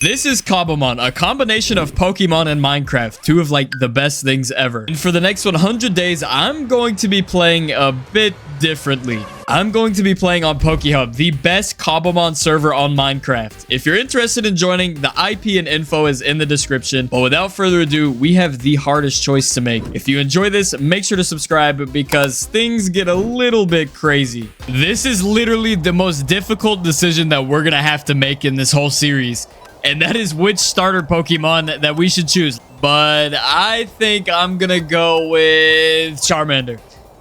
This is Cobblemon, a combination of Pokemon and Minecraft, two of like the best things ever. And for the next 100 days, I'm going to be playing a bit differently. I'm going to be playing on Pokehub, the best Cobblemon server on Minecraft. If you're interested in joining, the IP and info is in the description. But without further ado, we have the hardest choice to make. If you enjoy this, make sure to subscribe because things get a little bit crazy. This is literally the most difficult decision that we're gonna have to make in this whole series. And that is which starter Pokemon that we should choose. But I think I'm gonna go with Charmander.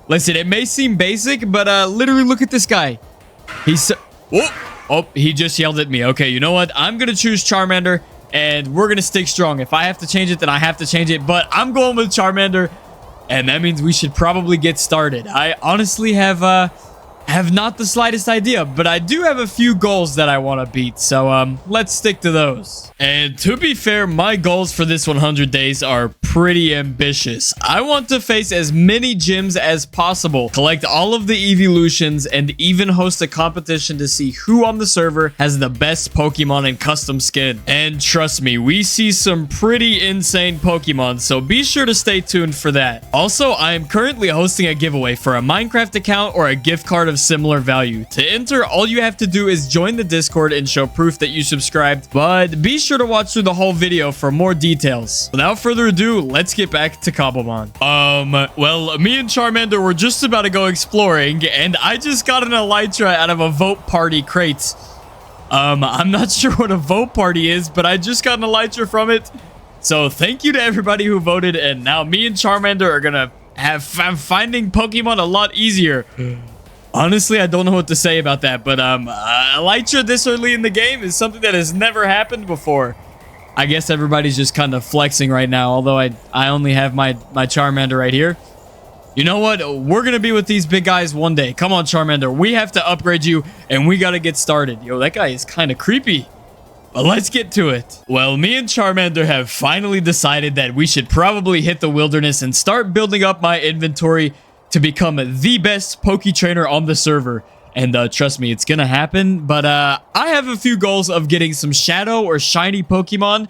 Listen, it may seem basic, but literally look at this guy. He's... Oh, he just yelled at me. Okay, you know what? I'm gonna choose Charmander, and we're gonna stick strong. If I have to change it, then I have to change it. But I'm going with Charmander, and that means we should probably get started. I honestly have not the slightest idea, but I do have a few goals that I want to beat, so let's stick to those. And to be fair, my goals for this 100 days are pretty ambitious. I want to face as many gyms as possible, collect all of the Eeveelutions, and even host a competition to see who on the server has the best Pokemon and custom skin. And trust me, we see some pretty insane Pokemon, so be sure to stay tuned for that. Also, I am currently hosting a giveaway for a Minecraft account or a gift card of similar value. To enter, all you have to do is join the Discord and show proof that you subscribed, but be sure to watch through the whole video for more details. Without further ado, let's get back to Cobblemon. Well, me and Charmander were just about to go exploring, and I just got an Elytra out of a vote party crate. I'm not sure what a vote party is, but I just got an Elytra from it. So thank you to everybody who voted, and now me and Charmander are gonna have finding Pokemon a lot easier. Honestly, I don't know what to say about that, but Elytra this early in the game is something that has never happened before. I guess everybody's just kind of flexing right now, although I only have my Charmander right here. You know what? We're going to be with these big guys one day. Come on, Charmander. We have to upgrade you, and we got to get started. Yo, that guy is kind of creepy. But let's get to it. Well, me and Charmander have finally decided that we should probably hit the wilderness and start building up my inventory to become the best Poke Trainer on the server. And trust me, it's gonna happen. But I have a few goals of getting some shadow or shiny Pokemon.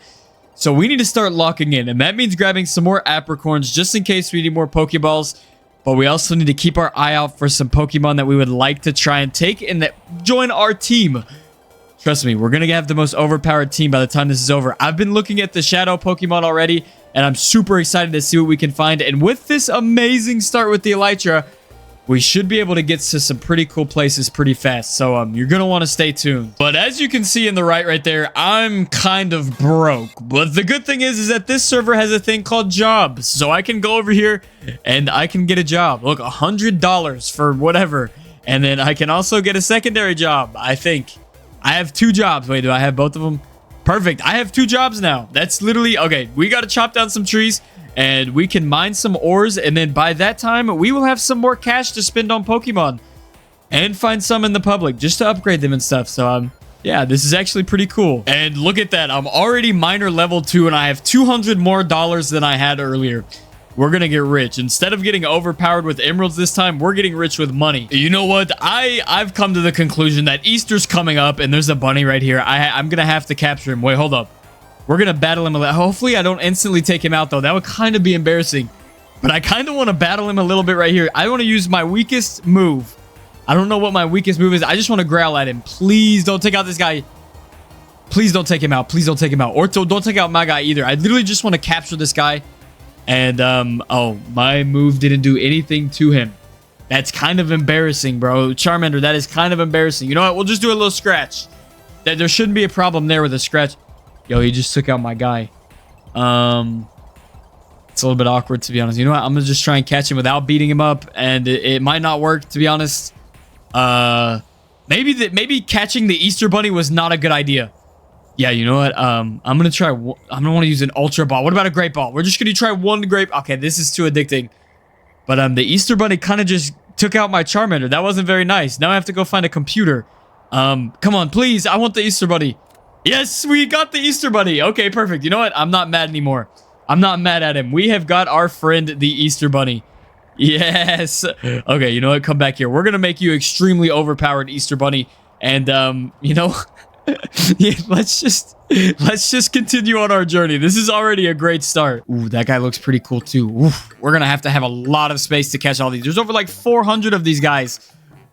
So we need to start locking in. And that means grabbing some more apricorns just in case we need more Pokeballs. But we also need to keep our eye out for some Pokemon that we would like to try and take and that join our team. Trust me, we're gonna have the most overpowered team by the time this is over. I've been looking at the shadow Pokemon already, and I'm super excited to see what we can find. And with this amazing start with the Elytra, we should be able to get to some pretty cool places pretty fast. So you're going to want to stay tuned. But as you can see in the right there, I'm kind of broke. But the good thing is that this server has a thing called jobs. So I can go over here and I can get a job. Look, $100 for whatever. And then I can also get a secondary job, I think. I have 2 jobs. Wait, do I have both of them? Perfect. I have 2 jobs now. That's literally... Okay, we got to chop down some trees and we can mine some ores. And then by that time, we will have some more cash to spend on Pokemon and find some in the public just to upgrade them and stuff. So, yeah, this is actually pretty cool. And look at that. I'm already miner level 2 and I have $200 more than I had earlier. We're going to get rich. Instead of getting overpowered with emeralds this time, we're getting rich with money. You know what? I've come to the conclusion that Easter's coming up and there's a bunny right here. I'm going to have to capture him. Wait, hold up. We're going to battle him a little. Hopefully, I don't instantly take him out, though. That would kind of be embarrassing. But I kind of want to battle him a little bit right here. I want to use my weakest move. I don't know what my weakest move is. I just want to growl at him. Please don't take out this guy. Please don't take him out. Please don't take him out. Or don't take out my guy either. I literally just want to capture this guy. And, oh, my move didn't do anything to him. That's kind of embarrassing, bro. Charmander, that is kind of embarrassing. You know what? We'll just do a little scratch. There shouldn't be a problem there with a scratch. Yo, he just took out my guy. It's a little bit awkward, to be honest. You know what? I'm going to just try and catch him without beating him up. And it might not work, to be honest. Maybe catching the Easter Bunny was not a good idea. Yeah, you know what? I'm going to try... I'm going to want to use an Ultra Ball. What about a Great Ball? We're just going to try one Great... Okay, this is too addicting. But the Easter Bunny kind of just took out my Charmander. That wasn't very nice. Now I have to go find a computer. Come on, please. I want the Easter Bunny. Yes, we got the Easter Bunny. Okay, perfect. You know what? I'm not mad anymore. I'm not mad at him. We have got our friend, the Easter Bunny. Yes. Okay, you know what? Come back here. We're going to make you extremely overpowered, Easter Bunny. And, you know... Yeah, let's just continue on our journey. This is already a great start. Ooh, that guy looks pretty cool too. Oof, we're gonna have to have a lot of space to catch all these. There's over like 400 of these guys.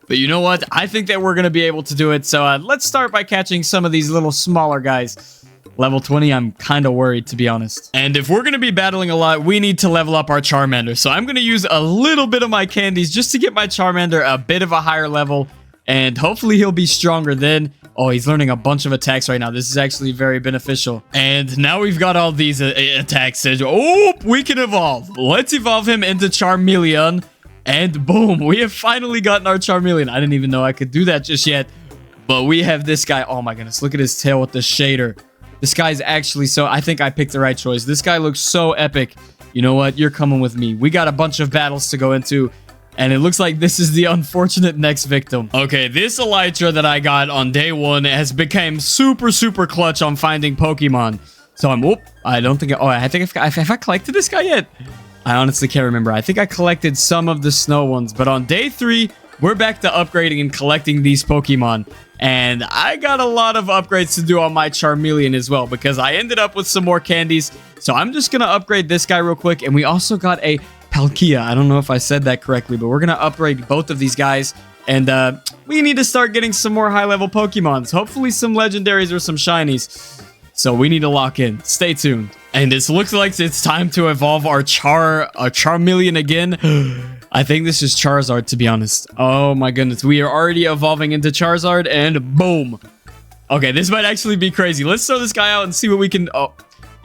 But you know what? I think that we're gonna be able to do it. So let's start by catching some of these little smaller guys. Level 20, I'm kind of worried, to be honest. And if we're gonna be battling a lot, we need to level up our Charmander. So I'm gonna use a little bit of my candies just to get my Charmander a bit of a higher level. And hopefully he'll be stronger then. Oh, he's learning a bunch of attacks right now. This is actually very beneficial. And now we've got all these attacks. Oh, we can evolve. Let's evolve him into Charmeleon. And boom, we have finally gotten our Charmeleon. I didn't even know I could do that just yet. But we have this guy. Oh my goodness, look at his tail with the shader. This guy's actually so... I think I picked the right choice. This guy looks so epic. You know what? You're coming with me. We got a bunch of battles to go into. And it looks like this is the unfortunate next victim. Okay, this Elytra that I got on day 1 has become super, super clutch on finding Pokemon. So I'm... Whoop. I don't think... Oh, I think have I collected this guy yet? I honestly can't remember. I think I collected some of the snow ones. But on day 3, we're back to upgrading and collecting these Pokemon. And I got a lot of upgrades to do on my Charmeleon as well. Because I ended up with some more candies. So I'm just going to upgrade this guy real quick. And we also got a... Palkia. I don't know if I said that correctly, but we're going to upgrade both of these guys. And we need to start getting some more high-level Pokemons. Hopefully some legendaries or some shinies. So we need to lock in. Stay tuned. And it looks like it's time to evolve our Charmeleon again. I think this is Charizard, to be honest. Oh my goodness. We are already evolving into Charizard and boom. Okay, this might actually be crazy. Let's throw this guy out and see what we can... Oh.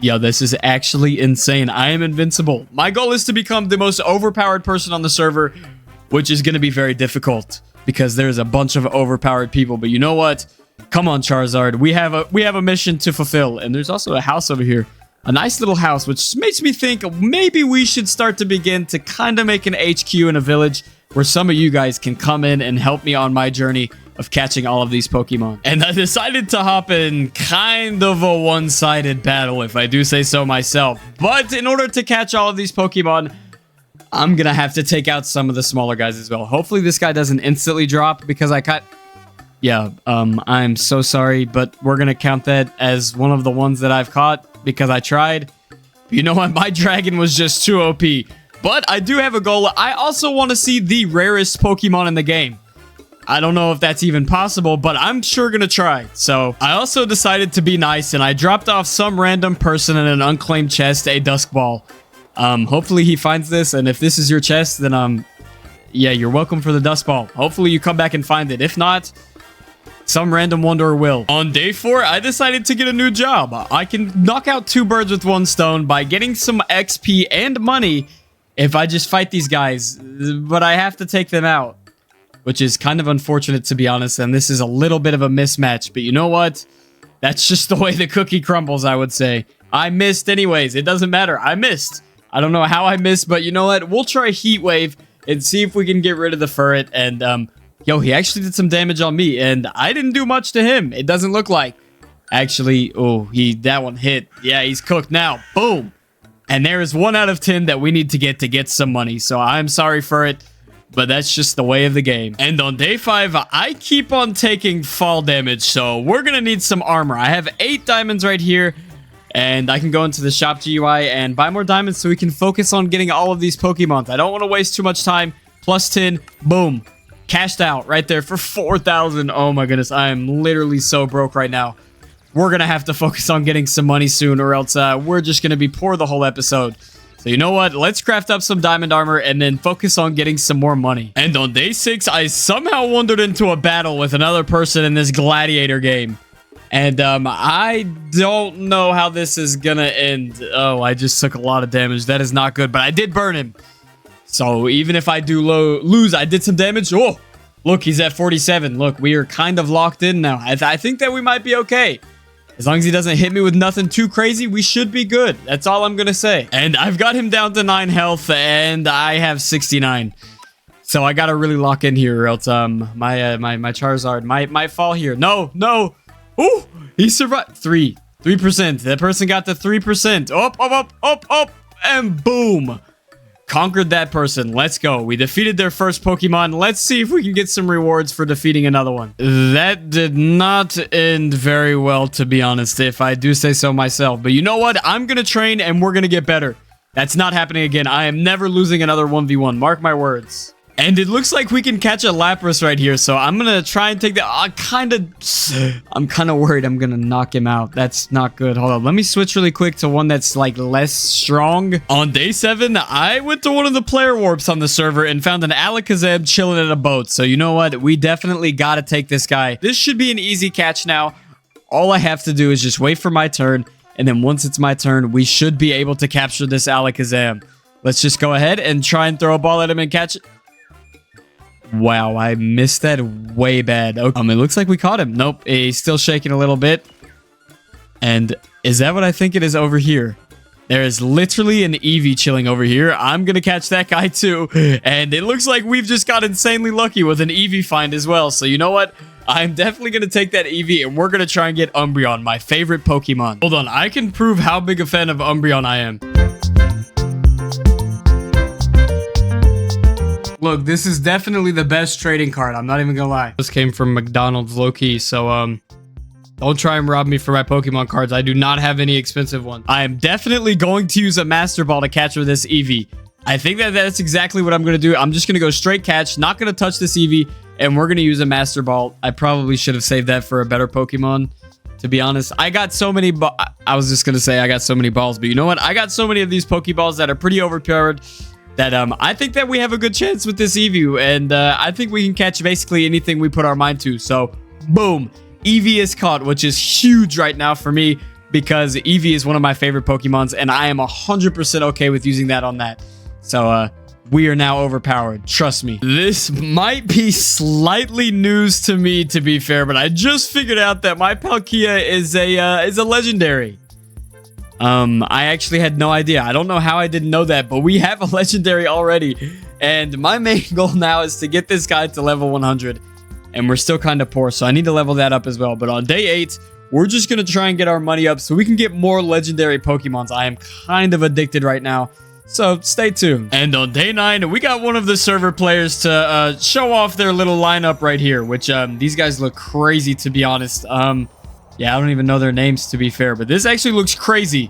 Yo, this is actually insane. I am invincible. My goal is to become the most overpowered person on the server, which is going to be very difficult because there's a bunch of overpowered people. But you know what? Come on, Charizard. We have a mission to fulfill. And there's also a house over here. A nice little house, which makes me think maybe we should start to begin to kind of make an HQ in a village where some of you guys can come in and help me on my journey of catching all of these Pokemon. And I decided to hop in kind of a one-sided battle, if I do say so myself. But in order to catch all of these Pokemon, I'm gonna have to take out some of the smaller guys as well. Hopefully this guy doesn't instantly drop because I caught... Yeah, I'm so sorry, but we're gonna count that as one of the ones that I've caught because I tried. You know what? My dragon was just too OP. But I do have a goal. I also want to see the rarest Pokemon in the game. I don't know if that's even possible, but I'm sure gonna try. So I also decided to be nice and I dropped off some random person in an unclaimed chest, a Dusk Ball. Hopefully he finds this, and if this is your chest, then yeah, you're welcome for the Dusk Ball. Hopefully you come back and find it. If not, some random wanderer will. On day 4, I decided to get a new job. I can knock out 2 birds with 1 stone by getting some XP and money if I just fight these guys, but I have to take them out, which is kind of unfortunate, to be honest, and this is a little bit of a mismatch, but you know what? That's just the way the cookie crumbles, I would say. I missed anyways. It doesn't matter. I missed. I don't know how I missed, but you know what? We'll try Heat Wave and see if we can get rid of the Furret, and, yo, he actually did some damage on me, and I didn't do much to him. It doesn't look like. Actually, oh, that one hit. Yeah, he's cooked now. Boom. And there is 1 out of 10 that we need to get some money. So I'm sorry for it, but that's just the way of the game. And on day 5, I keep on taking fall damage. So we're going to need some armor. I have 8 diamonds right here. And I can go into the shop GUI and buy more diamonds so we can focus on getting all of these Pokemons. I don't want to waste too much time. Plus 10. Boom. Cashed out right there for 4,000. Oh my goodness. I am literally so broke right now. We're going to have to focus on getting some money soon, or else we're just going to be poor the whole episode. So you know what? Let's craft up some diamond armor and then focus on getting some more money. And on day 6, I somehow wandered into a battle with another person in this gladiator game. And I don't know how this is going to end. Oh, I just took a lot of damage. That is not good, but I did burn him. So even if I do lose, I did some damage. Oh, look, he's at 47. Look, we are kind of locked in now. I think that we might be okay. As long as he doesn't hit me with nothing too crazy, we should be good. That's all I'm going to say. And I've got him down to 9 health, and I have 69. So I got to really lock in here, or else my Charizard might fall here. No. Ooh, he survived. 3%. That person got the 3%. Up, and boom. conquered that person. Let's go. We defeated their first Pokemon. Let's see if we can get some rewards for defeating another one. That did not end very well, to be honest, if I do say so myself. But you know what? I'm going to train and we're going to get better. That's not happening again. I am never losing another 1v1. Mark my words. And it looks like we can catch a Lapras right here. So I'm going to try and take that. I'm kind of worried I'm going to knock him out. That's not good. Hold on. Let me switch really quick to one that's like less strong. On day 7, I went to one of the player warps on the server and found an Alakazam chilling at a boat. So you know what? We definitely got to take this guy. This should be an easy catch now. All I have to do is just wait for my turn. And then once it's my turn, we should be able to capture this Alakazam. Let's just go ahead and try and throw a ball at him and catch it. Wow, I missed that way bad. Okay. It looks like we caught him. Nope, he's still shaking a little bit. And is that what I think it is over here? There is literally an Eevee chilling over here. I'm going to catch that guy too. And it looks like we've just got insanely lucky with an Eevee find as well. So you know what? I'm definitely going to take that Eevee and we're going to try and get Umbreon, my favorite Pokemon. Hold on, I can prove how big a fan of Umbreon I am. Look, this is definitely the best trading card. I'm not even gonna lie. This came from McDonald's low-key, so don't try and rob me for my Pokemon cards. I do not have any expensive ones. I am definitely going to use a Master Ball to catch with this Eevee. I think that's exactly what I'm gonna do. I'm just gonna go straight catch, not gonna touch this Eevee, and we're gonna use a Master Ball. I probably should have saved that for a better Pokemon, to be honest. I got so many I was just gonna say I got so many balls, but you know what? I got so many of these Pokeballs that are pretty overpowered that I think that we have a good chance with this Eevee, and I think we can catch basically anything we put our mind to. So, boom. Eevee is caught, which is huge right now for me because Eevee is one of my favorite Pokemons, and I am 100% okay with using that on that. So, we are now overpowered. Trust me. This might be slightly news to me, to be fair, but I just figured out that my Palkia is a legendary. I actually had no idea. I don't know how I didn't know that, but we have a legendary already. And my main goal now is to get this guy to level 100. And we're still kind of poor, so I need to level that up as well. But on day 8, we're just going to try and get our money up so we can get more legendary Pokemons. I am kind of addicted right now, so stay tuned. And on day 9, we got one of the server players to show off their little lineup right here, which these guys look crazy, to be honest. Yeah, I don't even know their names, to be fair, but this actually looks crazy.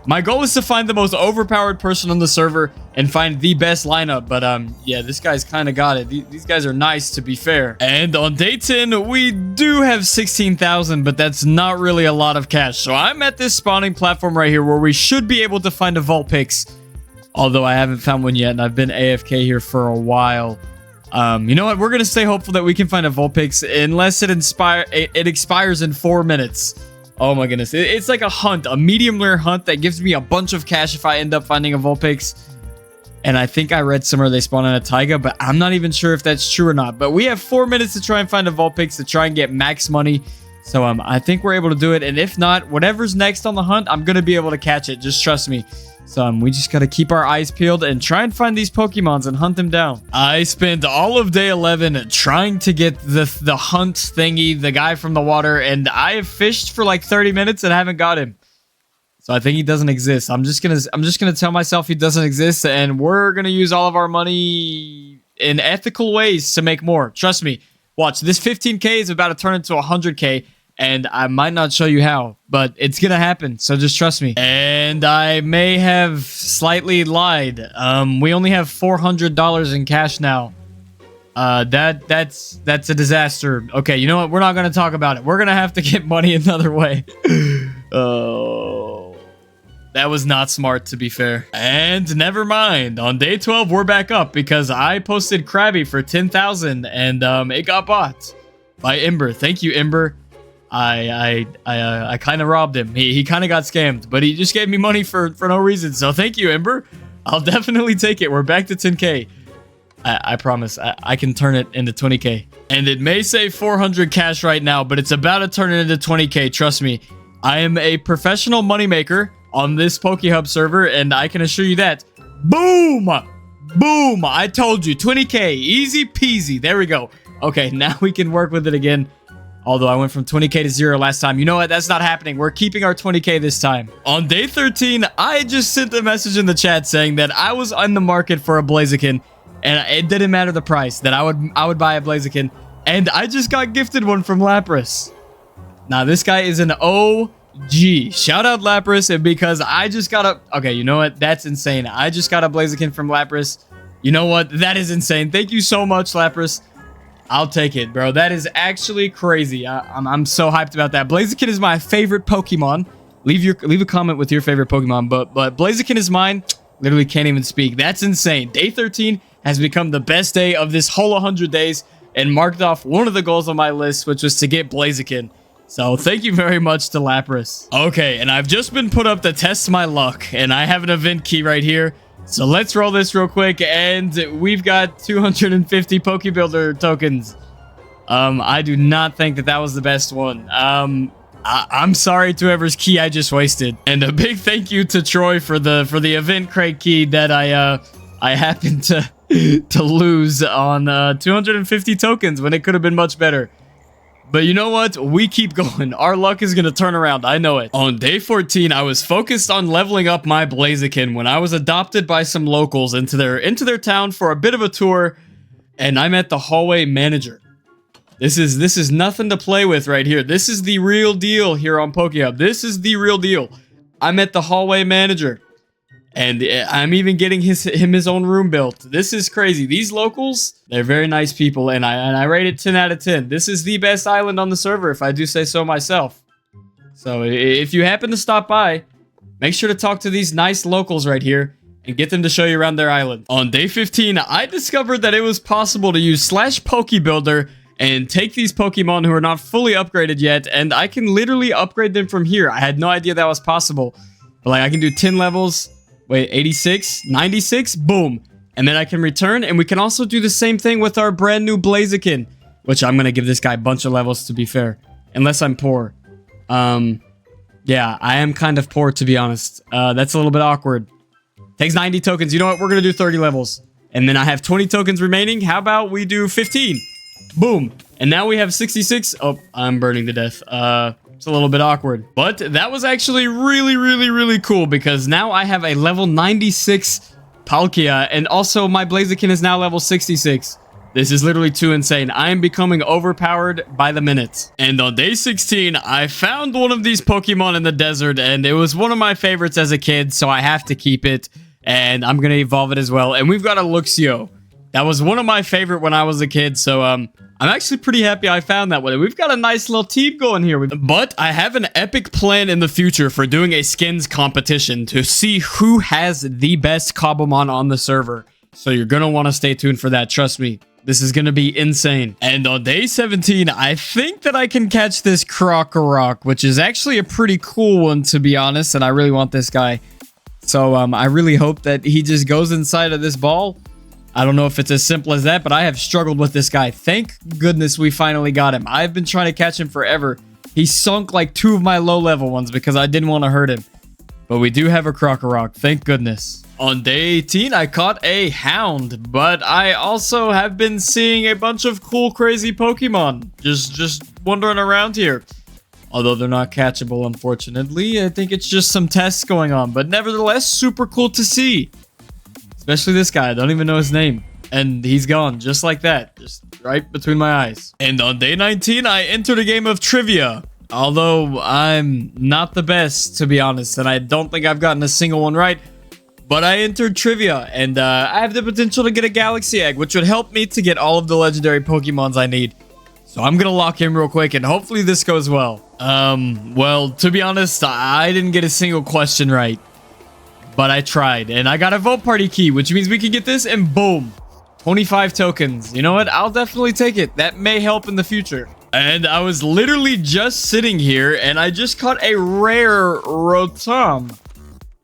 My goal is to find the most overpowered person on the server and find the best lineup, but yeah, this guy's kind of got it. These guys are nice, to be fair. And on day 10, we do have 16,000, but that's not really a lot of cash. So I'm at this spawning platform right here where we should be able to find a Vulpix, although I haven't found one yet, and I've been AFK here for a while. You know what? We're going to stay hopeful that we can find a Vulpix unless it expires in 4 minutes. Oh my goodness. It's like a hunt, a medium rare hunt that gives me a bunch of cash if I end up finding a Vulpix. And I think I read somewhere they spawn in a Taiga, but I'm not even sure if that's true or not. But we have 4 minutes to try and find a Vulpix to try and get max money. So I think we're able to do it. And if not, whatever's next on the hunt, I'm going to be able to catch it. Just trust me. So we just got to keep our eyes peeled and try and find these Pokemons and hunt them down. I spent all of day 11 trying to get the hunt thingy, the guy from the water, and I have fished for like 30 minutes and haven't got him. So I think he doesn't exist. I'm just gonna tell myself he doesn't exist, and we're gonna use all of our money in ethical ways to make more. Trust me. Watch, this 15K is about to turn into 100K. And I might not show you how, but it's going to happen. So just trust me. And I may have slightly lied. We only have $400 in cash now. That's a disaster. Okay, you know what? We're not going to talk about it. We're going to have to get money another way. Oh, that was not smart, to be fair. And never mind. On day 12, we're back up because I posted Krabby for 10,000 and it got bought by Ember. Thank you, Ember. I kind of robbed him. He kind of got scammed, but he just gave me money for no reason. So thank you, Ember. I'll definitely take it. We're back to 10K. I promise. I can turn it into 20K. And it may say 400 cash right now, but it's about to turn it into 20K. Trust me. I am a professional moneymaker on this Pokehub server, and I can assure you that. Boom! Boom! I told you. 20K. Easy peasy. There we go. Okay, now we can work with it again. Although I went from 20k to 0 last time. You know what? That's not happening. We're keeping our 20k this time. On day 13, I just sent a message in the chat saying that I was on the market for a Blaziken. And it didn't matter the price. That I would buy a Blaziken. And I just got gifted one from Lapras. Now, this guy is an OG. Shout out Lapras. Because I just got a... Okay, you know what? That's insane. I just got a Blaziken from Lapras. You know what? That is insane. Thank you so much, Lapras. I'll take it, bro. That is actually crazy. I'm so hyped about that. Blaziken is my favorite Pokemon. Leave a comment with your favorite Pokemon. But Blaziken is mine. Literally can't even speak. That's insane. Day 13 has become the best day of this whole 100 days and marked off one of the goals on my list, which was to get Blaziken. So thank you very much to Lapras. Okay, and I've just been put up to test my luck, and I have an event key right here. So let's roll this real quick, and we've got 250 Pokebuilder tokens. I do not think that was the best one. I'm sorry to whoever's key I just wasted. And a big thank you to Troy for the event crate key that I happened to lose on 250 tokens when it could have been much better. But you know what? We keep going. Our luck is going to turn around. I know it. On day 14, I was focused on leveling up my Blaziken when I was adopted by some locals into their town for a bit of a tour, and I met the hallway manager. This is nothing to play with right here. This is the real deal here on Pokehub. This is the real deal. I met the hallway manager, and I'm even getting him his own room built. This is crazy. These locals, they're very nice people, and I rate it 10 out of 10. This is the best island on the server, if I do say so myself. So if you happen to stop by, make sure to talk to these nice locals right here and get them to show you around their island. On day 15, I discovered that it was possible to use /Pokebuilder and take these Pokemon who are not fully upgraded yet, and I can literally upgrade them from here. I had no idea that was possible. But like, I can do 10 levels. Wait, 86, 96, boom. And then I can return, and we can also do the same thing with our brand new Blaziken, which I'm going to give this guy a bunch of levels, to be fair. Unless I'm poor. Yeah, I am kind of poor, to be honest. That's a little bit awkward. Takes 90 tokens. You know what? We're going to do 30 levels. And then I have 20 tokens remaining. How about we do 15? Boom. And now we have 66. Oh, I'm burning to death. It's a little bit awkward. But that was actually really cool because now I have a level 96 Palkia, and also my Blaziken is now level 66. This is literally too insane. I am becoming overpowered by the minute. And on day 16, I found one of these Pokemon in the desert, and it was one of my favorites as a kid, so I have to keep it. And I'm going to evolve it as well. And we've got a Luxio. That was one of my favorite when I was a kid, so I'm actually pretty happy I found that one. We've got a nice little team going here. But I have an epic plan in the future for doing a skins competition to see who has the best Cobblemon on the server. So you're going to want to stay tuned for that, trust me. This is going to be insane. And on day 17, I think that I can catch this Krokorok, which is actually a pretty cool one, to be honest, and I really want this guy. So I really hope that he just goes inside of this ball. I don't know if it's as simple as that, but I have struggled with this guy. Thank goodness we finally got him. I've been trying to catch him forever. He sunk like 2 of my low-level ones because I didn't want to hurt him. But we do have a Krokorok, thank goodness. On day 18, I caught a Hound, but I also have been seeing a bunch of cool, crazy Pokemon just wandering around here. Although they're not catchable, unfortunately. I think it's just some tests going on, but nevertheless, super cool to see. Especially this guy. I don't even know his name. And he's gone just like that. Just right between my eyes. And on day 19, I entered a game of trivia. Although I'm not the best, to be honest. And I don't think I've gotten a single one right. But I entered trivia. And I have the potential to get a Galaxy Egg, which would help me to get all of the legendary Pokemons I need. So I'm going to lock in real quick. And hopefully this goes well. Well, to be honest, I didn't get a single question right. But I tried, and I got a vote party key, which means we can get this, and boom, 25 tokens. You know what? I'll definitely take it. That may help in the future. And I was literally just sitting here, and I just caught a rare Rotom.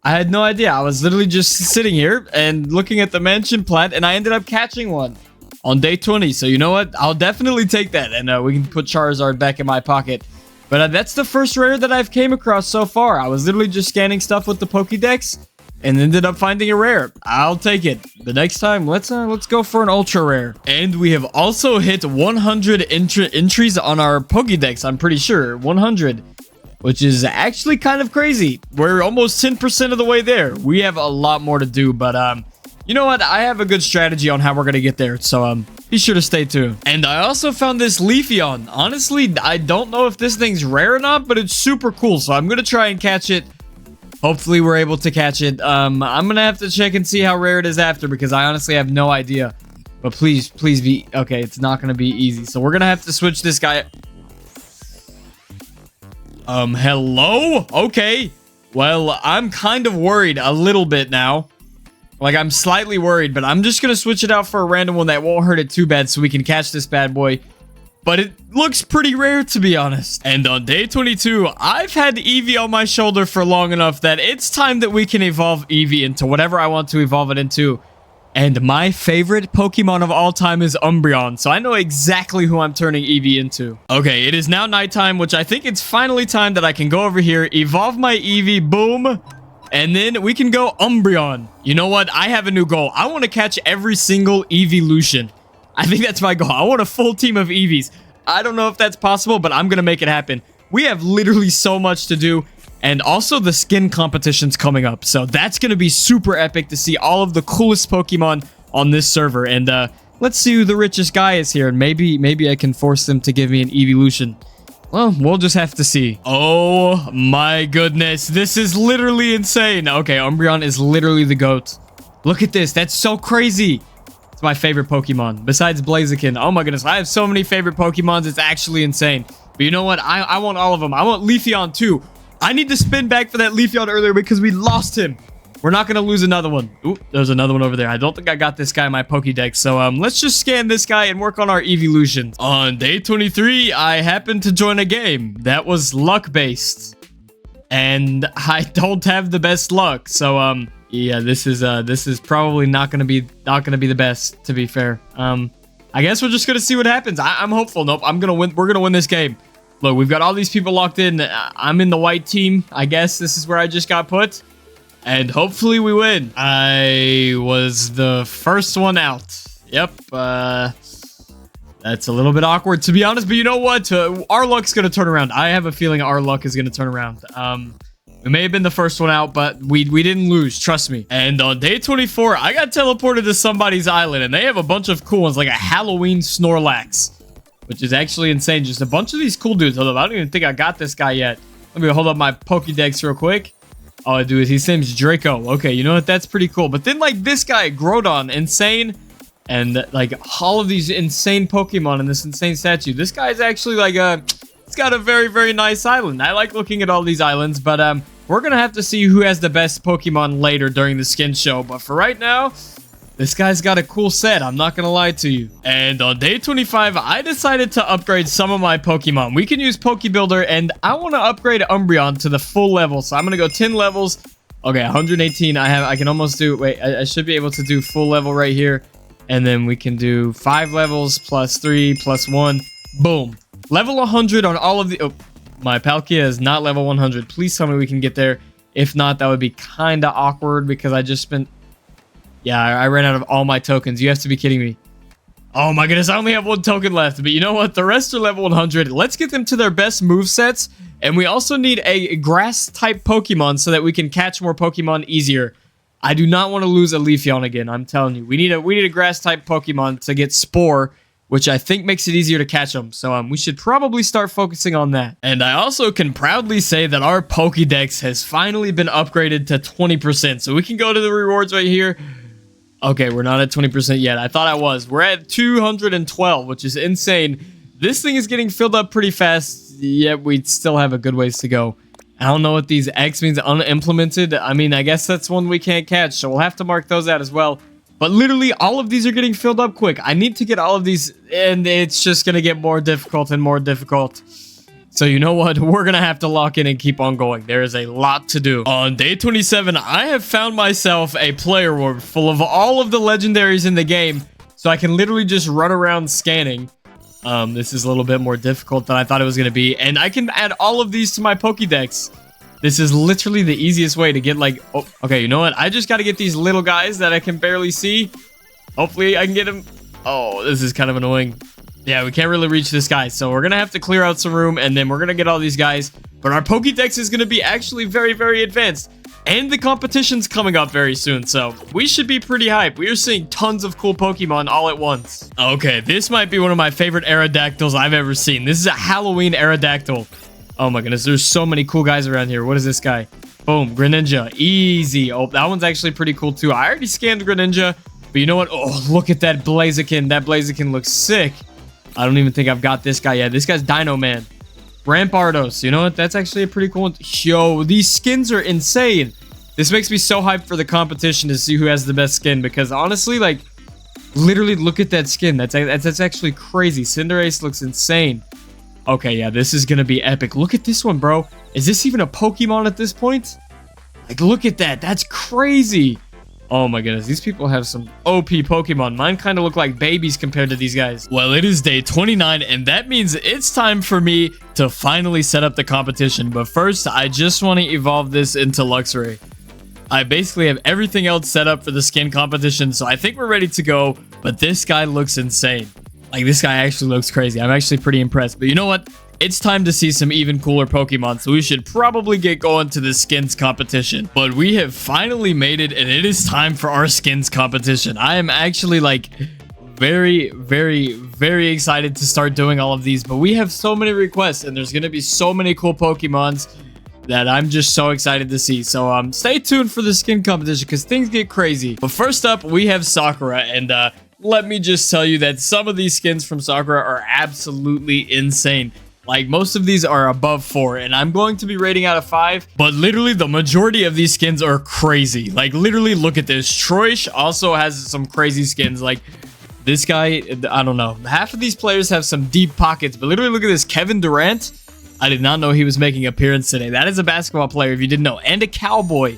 I had no idea. I was literally just sitting here and looking at the mansion plant, and I ended up catching one on day 20. So you know what? I'll definitely take that, and we can put Charizard back in my pocket. But that's the first rare that I've came across so far. I was literally just scanning stuff with the Pokedex. and ended up finding a rare. I'll take it. The next time, let's go for an ultra rare. And we have also hit 100 entries on our Pokédex. I'm pretty sure 100, which is actually kind of crazy. We're almost 10% of the way there. We have a lot more to do, but you know what? I have a good strategy on how we're gonna get there, so be sure to stay tuned. And I also found this Leafeon. Honestly, I don't know if this thing's rare or not, but it's super cool, so I'm gonna try and catch it. Hopefully, we're able to catch it. I'm gonna have to check and see how rare it is after, because I honestly have no idea. But please be... Okay, it's not gonna be easy, so we're gonna have to switch this guy... hello? Okay. Well, I'm kind of worried a little bit now. Like, I'm slightly worried, but I'm just gonna switch it out for a random one that won't hurt it too bad so we can catch this bad boy. But it looks pretty rare, to be honest. And on day 22, I've had Eevee on my shoulder for long enough that it's time that we can evolve Eevee into whatever I want to evolve it into. And my favorite Pokemon of all time is Umbreon, so I know exactly who I'm turning Eevee into. Okay, it is now nighttime, which I think it's finally time that I can go over here, evolve my Eevee, boom, and then we can go Umbreon. You know what? I have a new goal. I want to catch every single Eeveelution. I think that's my goal. I want a full team of Eevees. I don't know if that's possible, but I'm going to make it happen. We have literally so much to do. And also the skin competition's coming up. So that's going to be super epic to see all of the coolest Pokemon on this server. And let's see who the richest guy is here. And maybe I can force them to give me an Eeveelution. Well, we'll just have to see. Oh my goodness. This is literally insane. Okay, Umbreon is literally the GOAT. Look at this. That's so crazy. It's my favorite Pokemon. Besides Blaziken. Oh my goodness. I have so many favorite Pokemons. It's actually insane. But you know what? I want all of them. I want Leafeon too. I need to spin back for that Leafeon earlier because we lost him. We're not going to lose another one. Oop, there's another one over there. I don't think I got this guy in my Pokédex. So let's just scan this guy and work on our Eeveelutions. On day 23, I happened to join a game that was luck-based. And I don't have the best luck. So yeah, this is probably not going to be the best, to be fair. I guess we're just going to see what happens. I'm hopeful. Nope, I'm going to win. We're going to win this game. Look, we've got all these people locked in. I'm in the white team. I guess this is where I just got put. And hopefully we win. I was the first one out. Yep. That's a little bit awkward, to be honest. But you know what? Our luck's going to turn around. I have a feeling our luck is going to turn around. We may have been the first one out, but we didn't lose. Trust me. And on day 24, I got teleported to somebody's island. And they have a bunch of cool ones, like a Halloween Snorlax. Which is actually insane. Just a bunch of these cool dudes. Hold up. I don't even think I got this guy yet. Let me hold up my Pokédex real quick. All I do is his name's Draco. Okay, you know what? That's pretty cool. But then, like, this guy, Groudon, insane. And, like, all of these insane Pokemon in this insane statue. This guy's actually, like, it's got a very, very nice island. I like looking at all these islands. But, we're going to have to see who has the best Pokemon later during the skin show. But for right now... This guy's got a cool set, I'm not gonna lie to you. And on day 25, I decided to upgrade some of my Pokemon. We can use Pokebuilder, and I want to upgrade Umbreon to the full level. So I'm gonna go 10 levels. Okay, 118. I can almost do... Wait, I should be able to do full level right here. And then we can do 5 levels, plus 3, plus 1. Boom. Level 100 on all of the... Oh, my Palkia is not level 100. Please tell me we can get there. If not, that would be kind of awkward because I just spent... Yeah, I ran out of all my tokens. You have to be kidding me. Oh my goodness, I only have 1 token left. But you know what? The rest are level 100. Let's get them to their best movesets. And we also need a grass-type Pokemon so that we can catch more Pokemon easier. I do not want to lose a Leafeon again. I'm telling you. We need a grass-type Pokemon to get Spore, which I think makes it easier to catch them. So we should probably start focusing on that. And I also can proudly say that our Pokédex has finally been upgraded to 20%. So we can go to the rewards right here. Okay, we're not at 20% yet. I thought I was. We're at 212, which is insane. This thing is getting filled up pretty fast, yet we still have a good ways to go. I don't know what these X means, unimplemented. I mean, I guess that's one we can't catch, so we'll have to mark those out as well. But literally, all of these are getting filled up quick. I need to get all of these, and it's just going to get more difficult and more difficult. So you know what? We're going to have to lock in and keep on going. There is a lot to do. On day 27, I have found myself a player world full of all of the legendaries in the game. So I can literally just run around scanning. This is a little bit more difficult than I thought it was going to be. And I can add all of these to my Pokédex. This is literally the easiest way to get like... Oh, okay, you know what? I just got to get these little guys that I can barely see. Hopefully I can get them. Oh, this is kind of annoying. Yeah, we can't really reach this guy. So we're going to have to clear out some room and then we're going to get all these guys. But our Pokédex is going to be actually very, very advanced. And the competition's coming up very soon, so we should be pretty hyped. We are seeing tons of cool Pokemon all at once. Okay, this might be one of my favorite Aerodactyls I've ever seen. This is a Halloween Aerodactyl. Oh my goodness, there's so many cool guys around here. What is this guy? Boom, Greninja, easy. Oh, that one's actually pretty cool too. I already scanned Greninja, but you know what? Oh, look at that Blaziken. That Blaziken looks sick. I don't even think I've got this guy yet. This guy's Dino Man. Rampardos, you know what? That's actually a pretty cool one. Yo, these skins are insane. This makes me so hyped for the competition to see who has the best skin because honestly, like, literally look at that skin. That's actually crazy. Cinderace looks insane. Okay, yeah, this is gonna be epic. Look at this one, bro. Is this even a Pokemon at this point? Like, look at that. That's crazy. Oh my goodness, these people have some OP Pokemon. Mine kind of look like babies compared to these guys. Well, it is day 29, and that means it's time for me to finally set up the competition. But first, I just want to evolve this into Luxray. I basically have everything else set up for the skin competition, so I think we're ready to go. But this guy looks insane. Like, this guy actually looks crazy. I'm actually pretty impressed. But you know what? It's time to see some even cooler Pokemon, so we should probably get going to the skins competition. But we have finally made it, and it is time for our skins competition. I am actually, like, very, very, very excited to start doing all of these, but we have so many requests, and there's going to be so many cool Pokemons that I'm just so excited to see. So, stay tuned for the skin competition, because things get crazy. But first up, we have Sakura, and, let me just tell you that some of these skins from Sakura are absolutely insane. Like, most of these are above 4, and I'm going to be rating out of 5, but literally the majority of these skins are crazy. Like, literally, look at this. Troish also has some crazy skins. Like, this guy, I don't know. Half of these players have some deep pockets, but literally, look at this. Kevin Durant. I did not know he was making an appearance today. That is a basketball player, if you didn't know. And a Cowboy.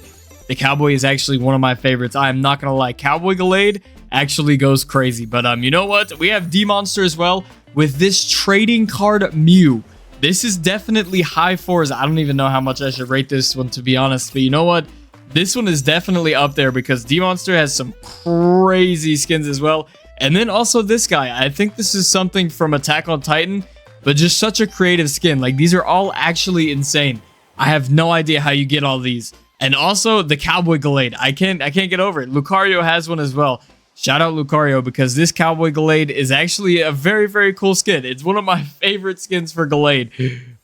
The Cowboy is actually one of my favorites. I am not going to lie. Cowboy Gallade actually goes crazy. But, you know what? We have D-Monster as well. With this trading card Mew. This is definitely high 4s. I don't even know how much I should rate this one, to be honest. But you know what? This one is definitely up there because D-Monster has some crazy skins as well. And then also this guy. I think this is something from Attack on Titan, but just such a creative skin. Like, these are all actually insane. I have no idea how you get all these. And also the Cowboy Gallade. I can't get over it. Lucario has one as well. Shout out Lucario, because this Cowboy Gallade is actually a very, very cool skin. It's one of my favorite skins for Gallade.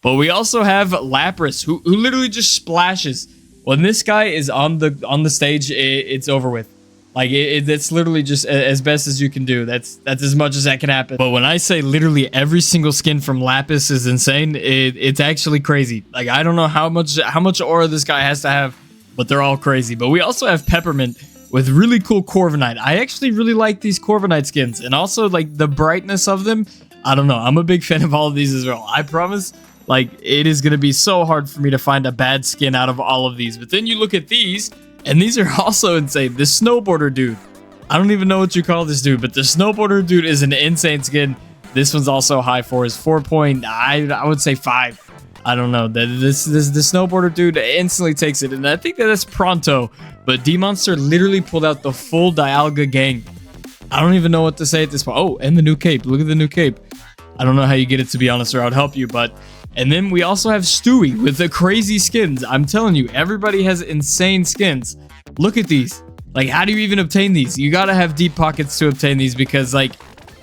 But we also have Lapras, who literally just splashes. When this guy is on the stage, it's over with. Like, it's literally just as best as you can do. That's as much as that can happen. But when I say literally every single skin from Lapis is insane, it's actually crazy. Like, I don't know how much aura this guy has to have, but they're all crazy. But we also have Peppermint with really cool Corviknight. I actually really like these Corviknight skins, and also like the brightness of them. I don't know. I'm a big fan of all of these as well. I promise, like, it is going to be so hard for me to find a bad skin out of all of these. But then you look at these, and these are also insane. The Snowboarder dude. I don't even know what you call this dude, but the Snowboarder dude is an insane skin. This one's also high 4s. 4 point, I would say 5. I don't know. The Snowboarder dude instantly takes it, and I think that's Pronto. But D-Monster literally pulled out the full Dialga gang. I don't even know what to say at this point. Oh, and the new cape. Look at the new cape. I don't know how you get it, to be honest, or I would help you, but... And then we also have Stewie with the crazy skins. I'm telling you, everybody has insane skins. Look at these. Like, how do you even obtain these? You gotta have deep pockets to obtain these because, like,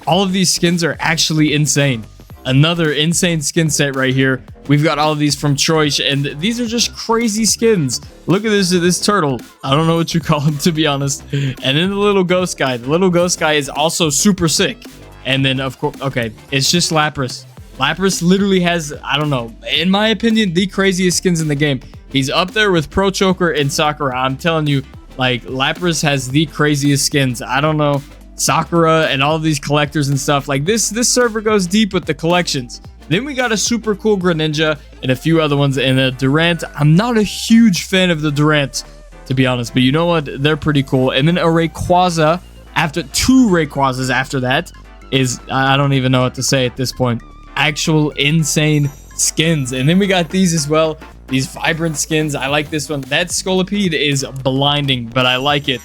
all of these skins are actually insane. Another insane skin set right here. We've got all of these from Troish, and these are just crazy skins. Look at this turtle. I don't know what you call him, to be honest. And then the little ghost guy. The little ghost guy is also super sick. And then, of course, okay, it's just Lapras. Lapras literally has, I don't know, in my opinion, the craziest skins in the game. He's up there with Pro Choker and Sakura. I'm telling you, like, Lapras has the craziest skins. I don't know. Sakura and all of these collectors and stuff. Like, this server goes deep with the collections. Then we got a super cool Greninja and a few other ones. And a Durant. I'm not a huge fan of the Durant, to be honest. But you know what? They're pretty cool. And then a Rayquaza. After 2 Rayquazas after that is, I don't even know what to say at this point. Actual insane skins. And then we got these as well. These vibrant skins, I like this one. That Scolipede is blinding, but I like it.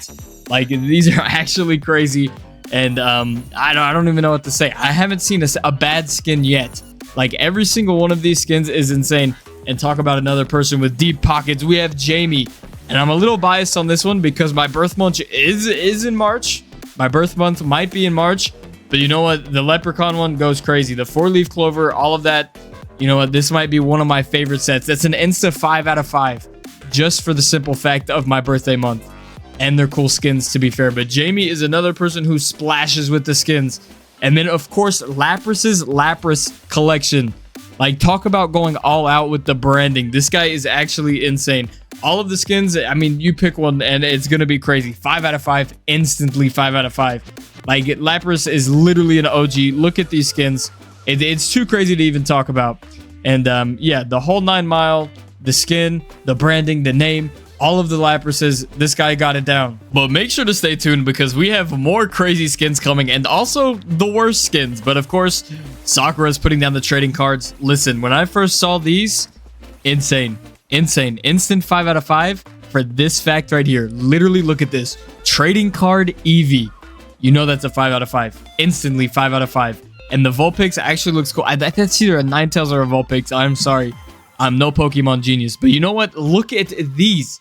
Like, these are actually crazy. And I don't even know what to say. I haven't seen a bad skin yet. Like, every single one of these skins is insane. And talk about another person with deep pockets. We have Jamie. And I'm a little biased on this one because my birth month is in March. My birth month might be in March. But you know what? The Leprechaun one goes crazy. The 4-leaf clover, all of that. You know what? This might be one of my favorite sets. That's an insta 5 out of 5. Just for the simple fact of my birthday month. And they're cool skins, to be fair. But Jamie is another person who splashes with the skins. And then, of course, Lapras's Lapras collection. Like, talk about going all out with the branding. This guy is actually insane. All of the skins, I mean, you pick one and it's going to be crazy. 5 out of 5. Instantly 5 out of 5. Like, Lapras is literally an OG. Look at these skins. It's too crazy to even talk about. And, yeah, the whole 9 mile, the skin, the branding, the name, all of the Laprases, this guy got it down. But make sure to stay tuned because we have more crazy skins coming and also the worst skins. But of course, Sakura's putting down the trading cards. Listen, when I first saw these, insane. Insane. Instant 5 out of 5 for this fact right here. Literally, look at this. Trading card Eevee. You know that's a 5 out of 5. Instantly 5 out of 5. And the Vulpix actually looks cool. That's either a Ninetales or a Vulpix. I'm sorry. I'm no Pokemon genius. But you know what? Look at these.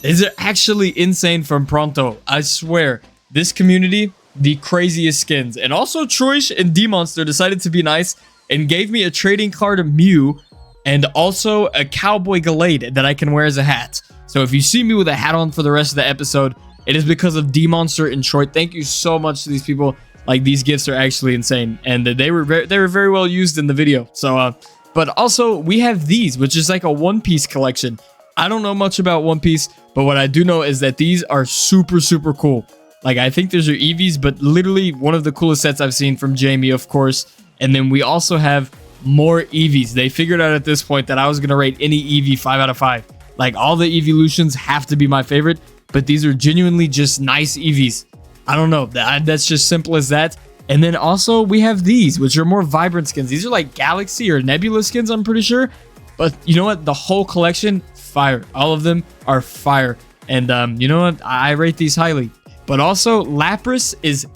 These are actually insane from Pronto. I swear. This community, the craziest skins. And also Troish and D-Monster decided to be nice and gave me a trading card of Mew and also a Cowboy Gallade that I can wear as a hat. So if you see me with a hat on for the rest of the episode, it is because of D-Monster and Troy. Thank you so much to these people. Like, these gifts are actually insane. And they were very well used in the video. So, but also, we have these, which is like a One Piece collection. I don't know much about One Piece, but what I do know is that these are super, super cool. Like, I think these are Eevees, but literally one of the coolest sets I've seen from Jamie, of course. And then we also have more Eevees. They figured out at this point that I was going to rate any Eevee 5 out of 5. Like, all the Eeveelutions have to be my favorite, but these are genuinely just nice Eevees. I don't know. That's just simple as that. And then also we have these, which are more vibrant skins. These are like Galaxy or Nebula skins, I'm pretty sure. But you know what? The whole collection, fire. All of them are fire. And you know what? I rate these highly. But also, Lapras is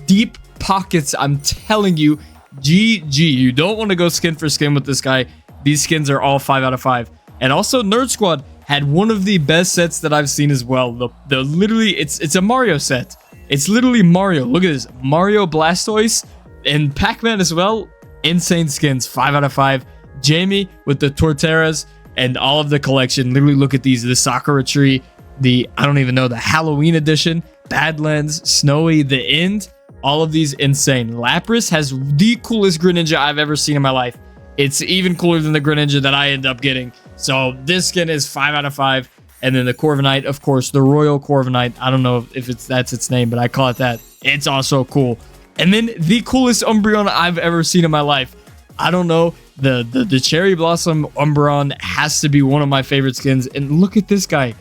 deep pockets. I'm telling you, GG. You don't want to go skin for skin with this guy. These skins are all 5 out of 5. And also, Nerd Squad had one of the best sets that I've seen as well. The literally, it's a Mario set. It's literally Mario. Look at this. Mario Blastoise and Pac-Man as well. Insane skins. 5 out of 5. Jamie with the Torterras and all of the collection. Literally look at these. The Sakura tree. The, I don't even know, the Halloween edition. Badlands. Snowy. The End. All of these insane. Lapras has the coolest Greninja I've ever seen in my life. It's even cooler than the Greninja that I end up getting. So this skin is 5 out of 5. And then the Corviknight, of course, the Royal Corviknight. I don't know if that's its name, but I call it that. It's also cool. And then the coolest Umbreon I've ever seen in my life. I don't know. The Cherry Blossom Umbreon has to be one of my favorite skins. And look at this guy.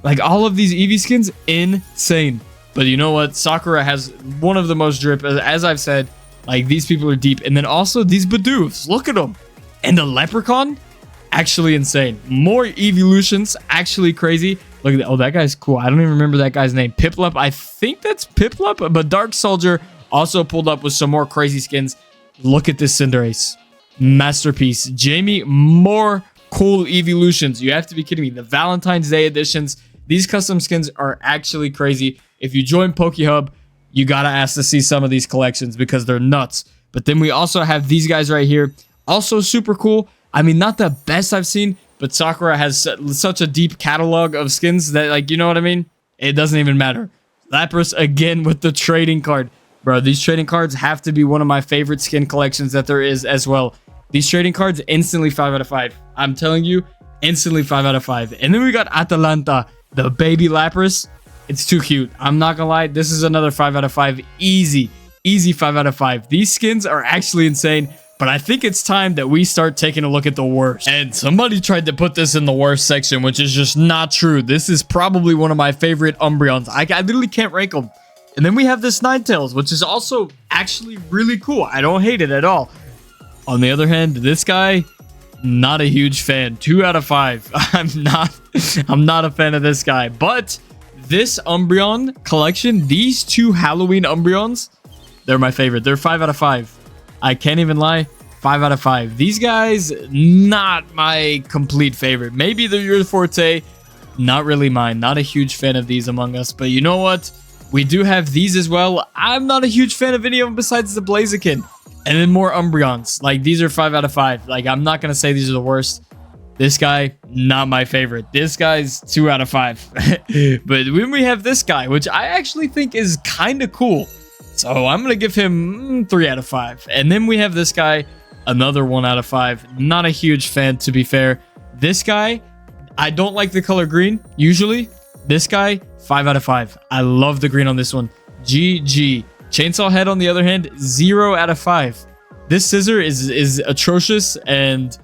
Like, all of these Eevee skins, insane. But you know what? Sakura has one of the most drip. As I've said, like, these people are deep. And then also these Bidoofs. Look at them. And the Leprechaun. Actually insane. More Eeveelutions, actually crazy. Look at that. Oh, that guy's cool. I don't even remember that guy's name. Piplup. I think that's Piplup, but Dark Soldier also pulled up with some more crazy skins. Look at this Cinderace. Masterpiece. Jamie, more cool Eeveelutions. You have to be kidding me. The Valentine's Day editions. These custom skins are actually crazy. If you join Pokehub, you gotta ask to see some of these collections because they're nuts. But then we also have these guys right here. Also super cool. I mean, not the best I've seen, but Sakura has such a deep catalog of skins that, like, you know what I mean? It doesn't even matter. Lapras again with the trading card. Bro, these trading cards have to be one of my favorite skin collections that there is as well. These trading cards, instantly 5 out of 5. I'm telling you, instantly 5 out of 5. And then we got Atalanta, the baby Lapras. It's too cute. I'm not gonna lie. This is another 5 out of 5. Easy. Easy 5 out of 5. These skins are actually insane. But I think it's time that we start taking a look at the worst. And somebody tried to put this in the worst section, which is just not true. This is probably one of my favorite Umbreons. I literally can't rank them. And then we have this Ninetales, which is also actually really cool. I don't hate it at all. On the other hand, this guy, Not a huge fan. 2 out of 5. I'm not a fan of this guy. But this Umbreon collection, these 2 Halloween Umbreons, they're my favorite. They're 5 out of 5. I can't even lie. 5 out of 5. These guys, not my complete favorite. Maybe they're your forte. Not really mine. Not a huge fan of these among us. But you know what? We do have these as well. I'm not a huge fan of any of them besides the Blaziken. And then more Umbreons. Like, these are 5 out of 5. Like, I'm not going to say these are the worst. This guy, not my favorite. This guy's 2 out of 5. But when we have this guy, which I actually think is kind of cool. So I'm going to give him 3 out of 5. And then we have this guy, another 1 out of 5. Not a huge fan, to be fair. This guy, I don't like the color green, usually. This guy, 5 out of 5. I love the green on this one. GG. Chainsaw Head, on the other hand, 0 out of 5. This scissor is atrocious, and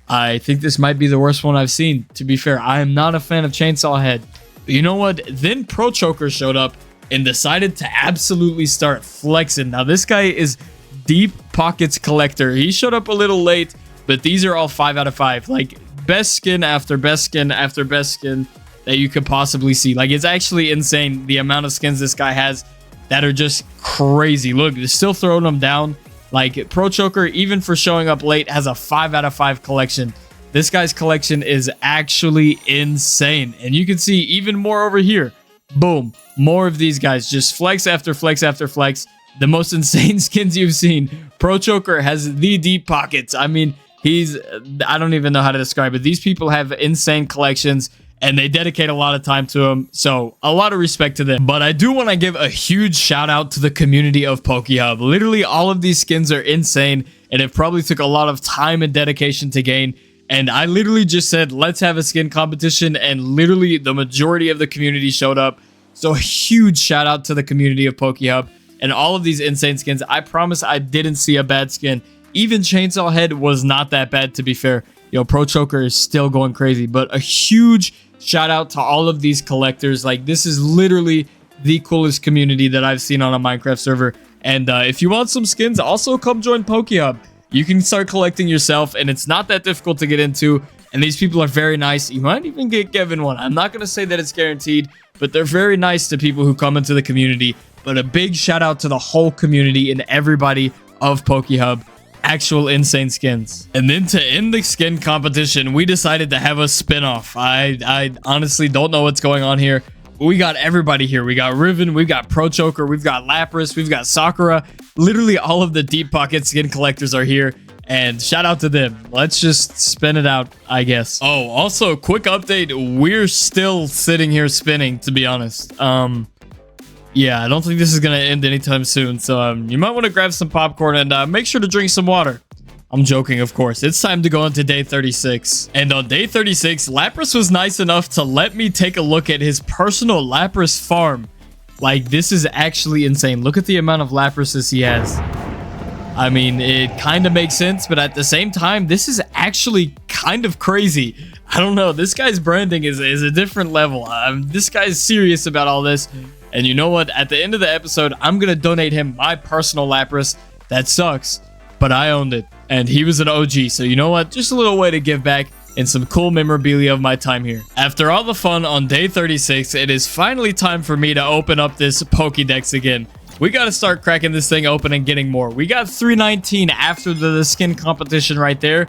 I think this might be the worst one I've seen. To be fair, I am not a fan of Chainsaw Head. But you know what? Then Pro Choker showed up and decided to absolutely start flexing. Now, this guy is Deep Pockets Collector. He showed up a little late, but these are all 5 out of 5. Like, best skin after best skin after best skin that you could possibly see. Like, it's actually insane the amount of skins this guy has that are just crazy. Look, they're still throwing them down. Like, Pro Choker, even for showing up late, has a 5 out of 5 collection. This guy's collection is actually insane. And you can see even more over here. Boom. More of these guys. Just flex after flex after flex. The most insane skins you've seen. Pro Choker has the deep pockets. I mean, I don't even know how to describe it. These people have insane collections, and they dedicate a lot of time to them. So a lot of respect to them. But I do want to give a huge shout out to the community of Pokehub. Literally all of these skins are insane, and it probably took a lot of time and dedication to gain. And I literally just said, let's have a skin competition, and literally the majority of the community showed up. So a huge shout out to the community of Pokehub and all of these insane skins. I promise I didn't see a bad skin. Even Chainsaw Head was not that bad, to be fair. Yo, Pro Choker is still going crazy. But a huge shout out to all of these collectors. Like, this is literally the coolest community that I've seen on a Minecraft server. And if you want some skins, also come join Pokehub. You can start collecting yourself, and it's not that difficult to get into. And these people are very nice. You might even get given one. I'm not going to say that it's guaranteed, but they're very nice to people who come into the community. But a big shout out to the whole community and everybody of Pokehub. Actual insane skins. And then to end the skin competition, we decided to have a spin-off. I honestly don't know what's going on here. We got everybody here. We got Riven, we've got Pro Choker, we've got Lapras, we've got Sakura. Literally all of the deep pocket skin collectors are here, and shout out to them. Let's just spin it out, I guess. Oh, also quick update, we're still sitting here spinning, to be honest. Yeah, I don't think this is going to end anytime soon. So you might want to grab some popcorn and make sure to drink some water. I'm joking, of course. It's time to go into day 36. And on day 36, Lapras was nice enough to let me take a look at his personal Lapras farm. Like, this is actually insane. Look at the amount of Laprases he has. I mean, it kind of makes sense, but at the same time, this is actually kind of crazy. I don't know. This guy's branding is a different level. This guy's serious about all this. And you know what? At the end of the episode, I'm going to donate him my personal Lapras. That sucks, but I owned it. And he was an OG. So you know what? Just a little way to give back and some cool memorabilia of my time here. After all the fun on day 36, it is finally time for me to open up this Pokedex again. We got to start cracking this thing open and getting more. We got 319 after the skin competition right there.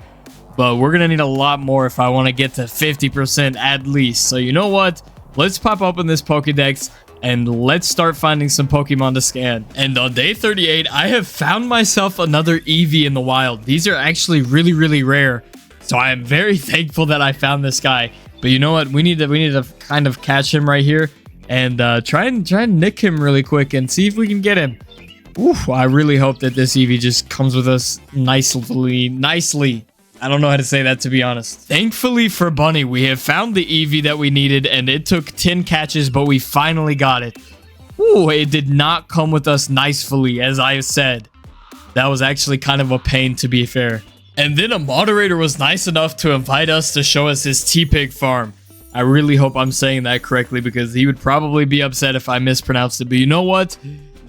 But we're going to need a lot more if I want to get to 50% at least. So you know what? Let's pop open this Pokedex and let's start finding some Pokemon to scan. And on day 38, I have found myself another Eevee in the wild. These are actually really, really rare. So I am very thankful that I found this guy. But you know what? We need to kind of catch him right here and try and nick him really quick and see if we can get him. Oof, I really hope that this Eevee just comes with us nicely. I don't know how to say that, to be honest. Thankfully for Bunny, we have found the Eevee that we needed, and it took 10 catches, but we finally got it. Ooh, it did not come with us nicely, as I said. That was actually kind of a pain, to be fair. And then a moderator was nice enough to invite us to show us his T-Pig farm. I really hope I'm saying that correctly, because he would probably be upset if I mispronounced it. But you know what?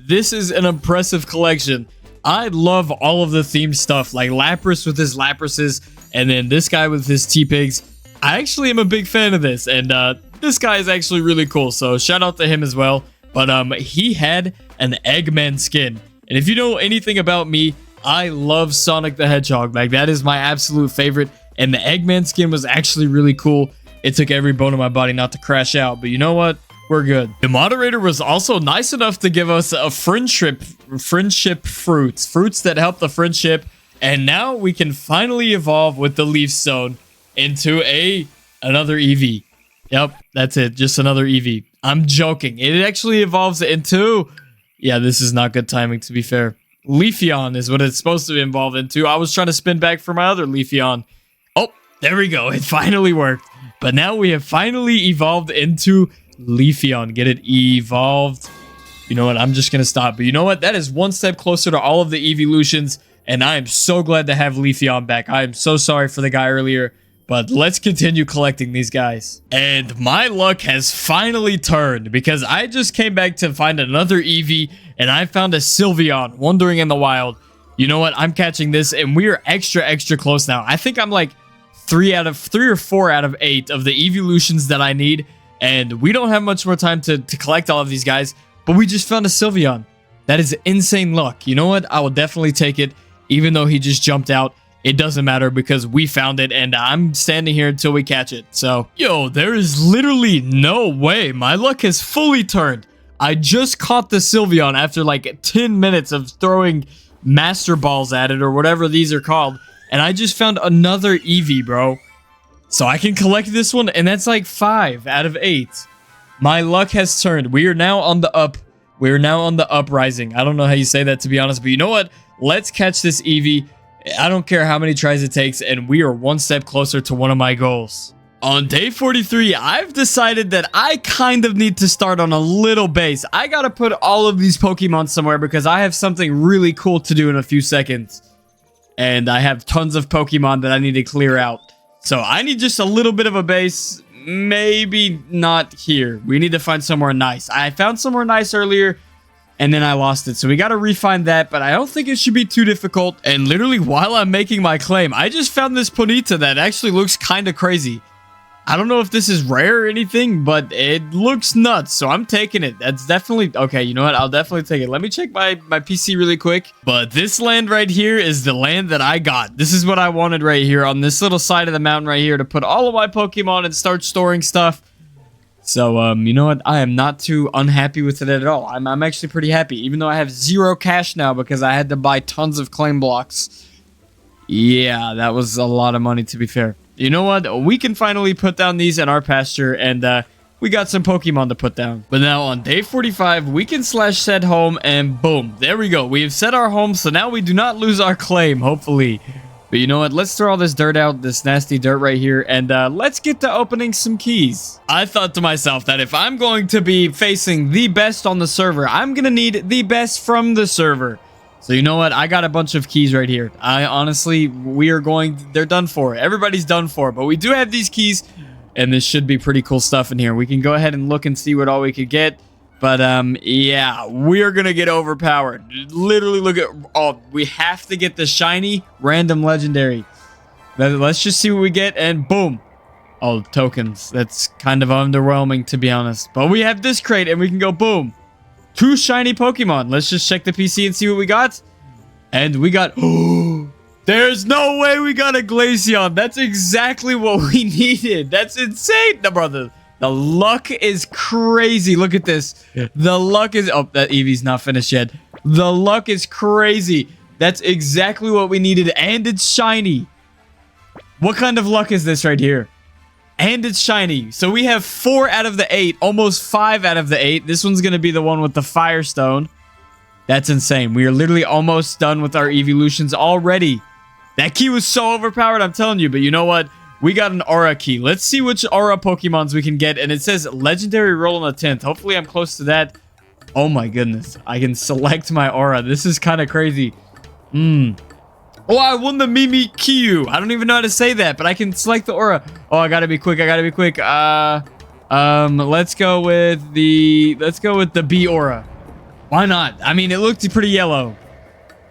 This is an impressive collection. I love all of the themed stuff, like Lapras with his Laprases. And then this guy with his T-Pigs. I actually am a big fan of this. And this guy is actually really cool. So shout out to him as well. But he had an Eggman skin. And if you know anything about me, I love Sonic the Hedgehog. Like, that is my absolute favorite. And the Eggman skin was actually really cool. It took every bone in my body not to crash out. But you know what? We're good. The moderator was also nice enough to give us a friendship fruits. Fruits that help the friendship. And now we can finally evolve with the Leaf Stone into another Eevee. Yep, that's it. Just another Eevee. I'm joking. It actually evolves into... Yeah, this is not good timing, to be fair. Leafeon is what it's supposed to evolve into. I was trying to spin back for my other Leafeon. Oh, there we go. It finally worked. But now we have finally evolved into Leafeon. Get it? Evolved. You know what? I'm just going to stop. But you know what? That is one step closer to all of the Eeveelutions. And I am so glad to have Leafeon back. I am so sorry for the guy earlier. But let's continue collecting these guys. And my luck has finally turned because I just came back to find another Eevee and I found a Sylveon wandering in the wild. You know what? I'm catching this and we are extra close now. I think I'm like 3 or 4 out of 8 of the Eeveelutions that I need. And we don't have much more time to collect all of these guys, but we just found a Sylveon. That is insane luck. You know what? I will definitely take it even though he just jumped out. It doesn't matter because we found it and I'm standing here until we catch it. So, yo, there is literally no way. My luck has fully turned. I just caught the Sylveon after like 10 minutes of throwing Master Balls at it or whatever these are called. And I just found another Eevee, bro. So I can collect this one and that's like 5 out of 8. My luck has turned. We are now on the up. We are now on the uprising. I don't know how you say that, to be honest, but you know what? Let's catch this Eevee. I don't care how many tries it takes, and we are one step closer to one of my goals. On day 43, I've decided that I kind of need to start on a little base. I gotta put all of these Pokemon somewhere because I have something really cool to do in a few seconds. And I have tons of Pokemon that I need to clear out. So I need just a little bit of a base. Maybe not here. We need to find somewhere nice. I found somewhere nice earlier. And then I lost it. So we got to refine that. But I don't think it should be too difficult. And literally while I'm making my claim, I just found this Ponyta that actually looks kind of crazy. I don't know if this is rare or anything, but it looks nuts. So I'm taking it. That's definitely... Okay, you know what? I'll definitely take it. Let me check my PC really quick. But this land right here is the land that I got. This is what I wanted right here on this little side of the mountain right here to put all of my Pokemon and start storing stuff. So, you know what? I am not too unhappy with it at all. I'm actually pretty happy, even though I have 0 cash now because I had to buy tons of claim blocks. Yeah, that was a lot of money, to be fair. You know what? We can finally put down these in our pasture, and we got some Pokemon to put down. But now on day 45, we can /set home, and boom, there we go. We have set our home, so now we do not lose our claim, hopefully. But you know what? Let's throw all this dirt out, this nasty dirt right here, and let's get to opening some keys. I thought to myself that if I'm going to be facing the best on the server, I'm going to need the best from the server. So you know what? I got a bunch of keys right here. I honestly, they're done for. Everybody's done for, but we do have these keys, and this should be pretty cool stuff in here. We can go ahead and look and see what all we could get. But, yeah, we're gonna get overpowered. Literally, look at... Oh, we have to get the shiny random legendary. Let's just see what we get, and boom. Oh, tokens. That's kind of underwhelming, to be honest. But we have this crate, and we can go boom. 2 shiny Pokemon. Let's just check the PC and see what we got. And we got... Oh, there's no way we got a Glaceon. That's exactly what we needed. That's insane. No, brother. The luck is crazy. Look at this. The luck is... Oh, that Eevee's not finished yet. The luck is crazy. That's exactly what we needed. And it's shiny. What kind of luck is this right here? And it's shiny. So we have 4 out of the 8. Almost 5 out of the 8. This one's going to be the one with the Firestone. That's insane. We are literally almost done with our Eeveelutions already. That key was so overpowered, I'm telling you. But you know what? We got an aura key. Let's see which aura Pokemons we can get. And it says legendary roll on the 10th. Hopefully I'm close to that. Oh my goodness. I can select my aura. This is kind of crazy. Oh, I won the Mimikyu. I don't even know how to say that, but I can select the aura. Oh, I gotta be quick. I gotta be quick. Let's go with the B aura. Why not? I mean, it looked pretty yellow.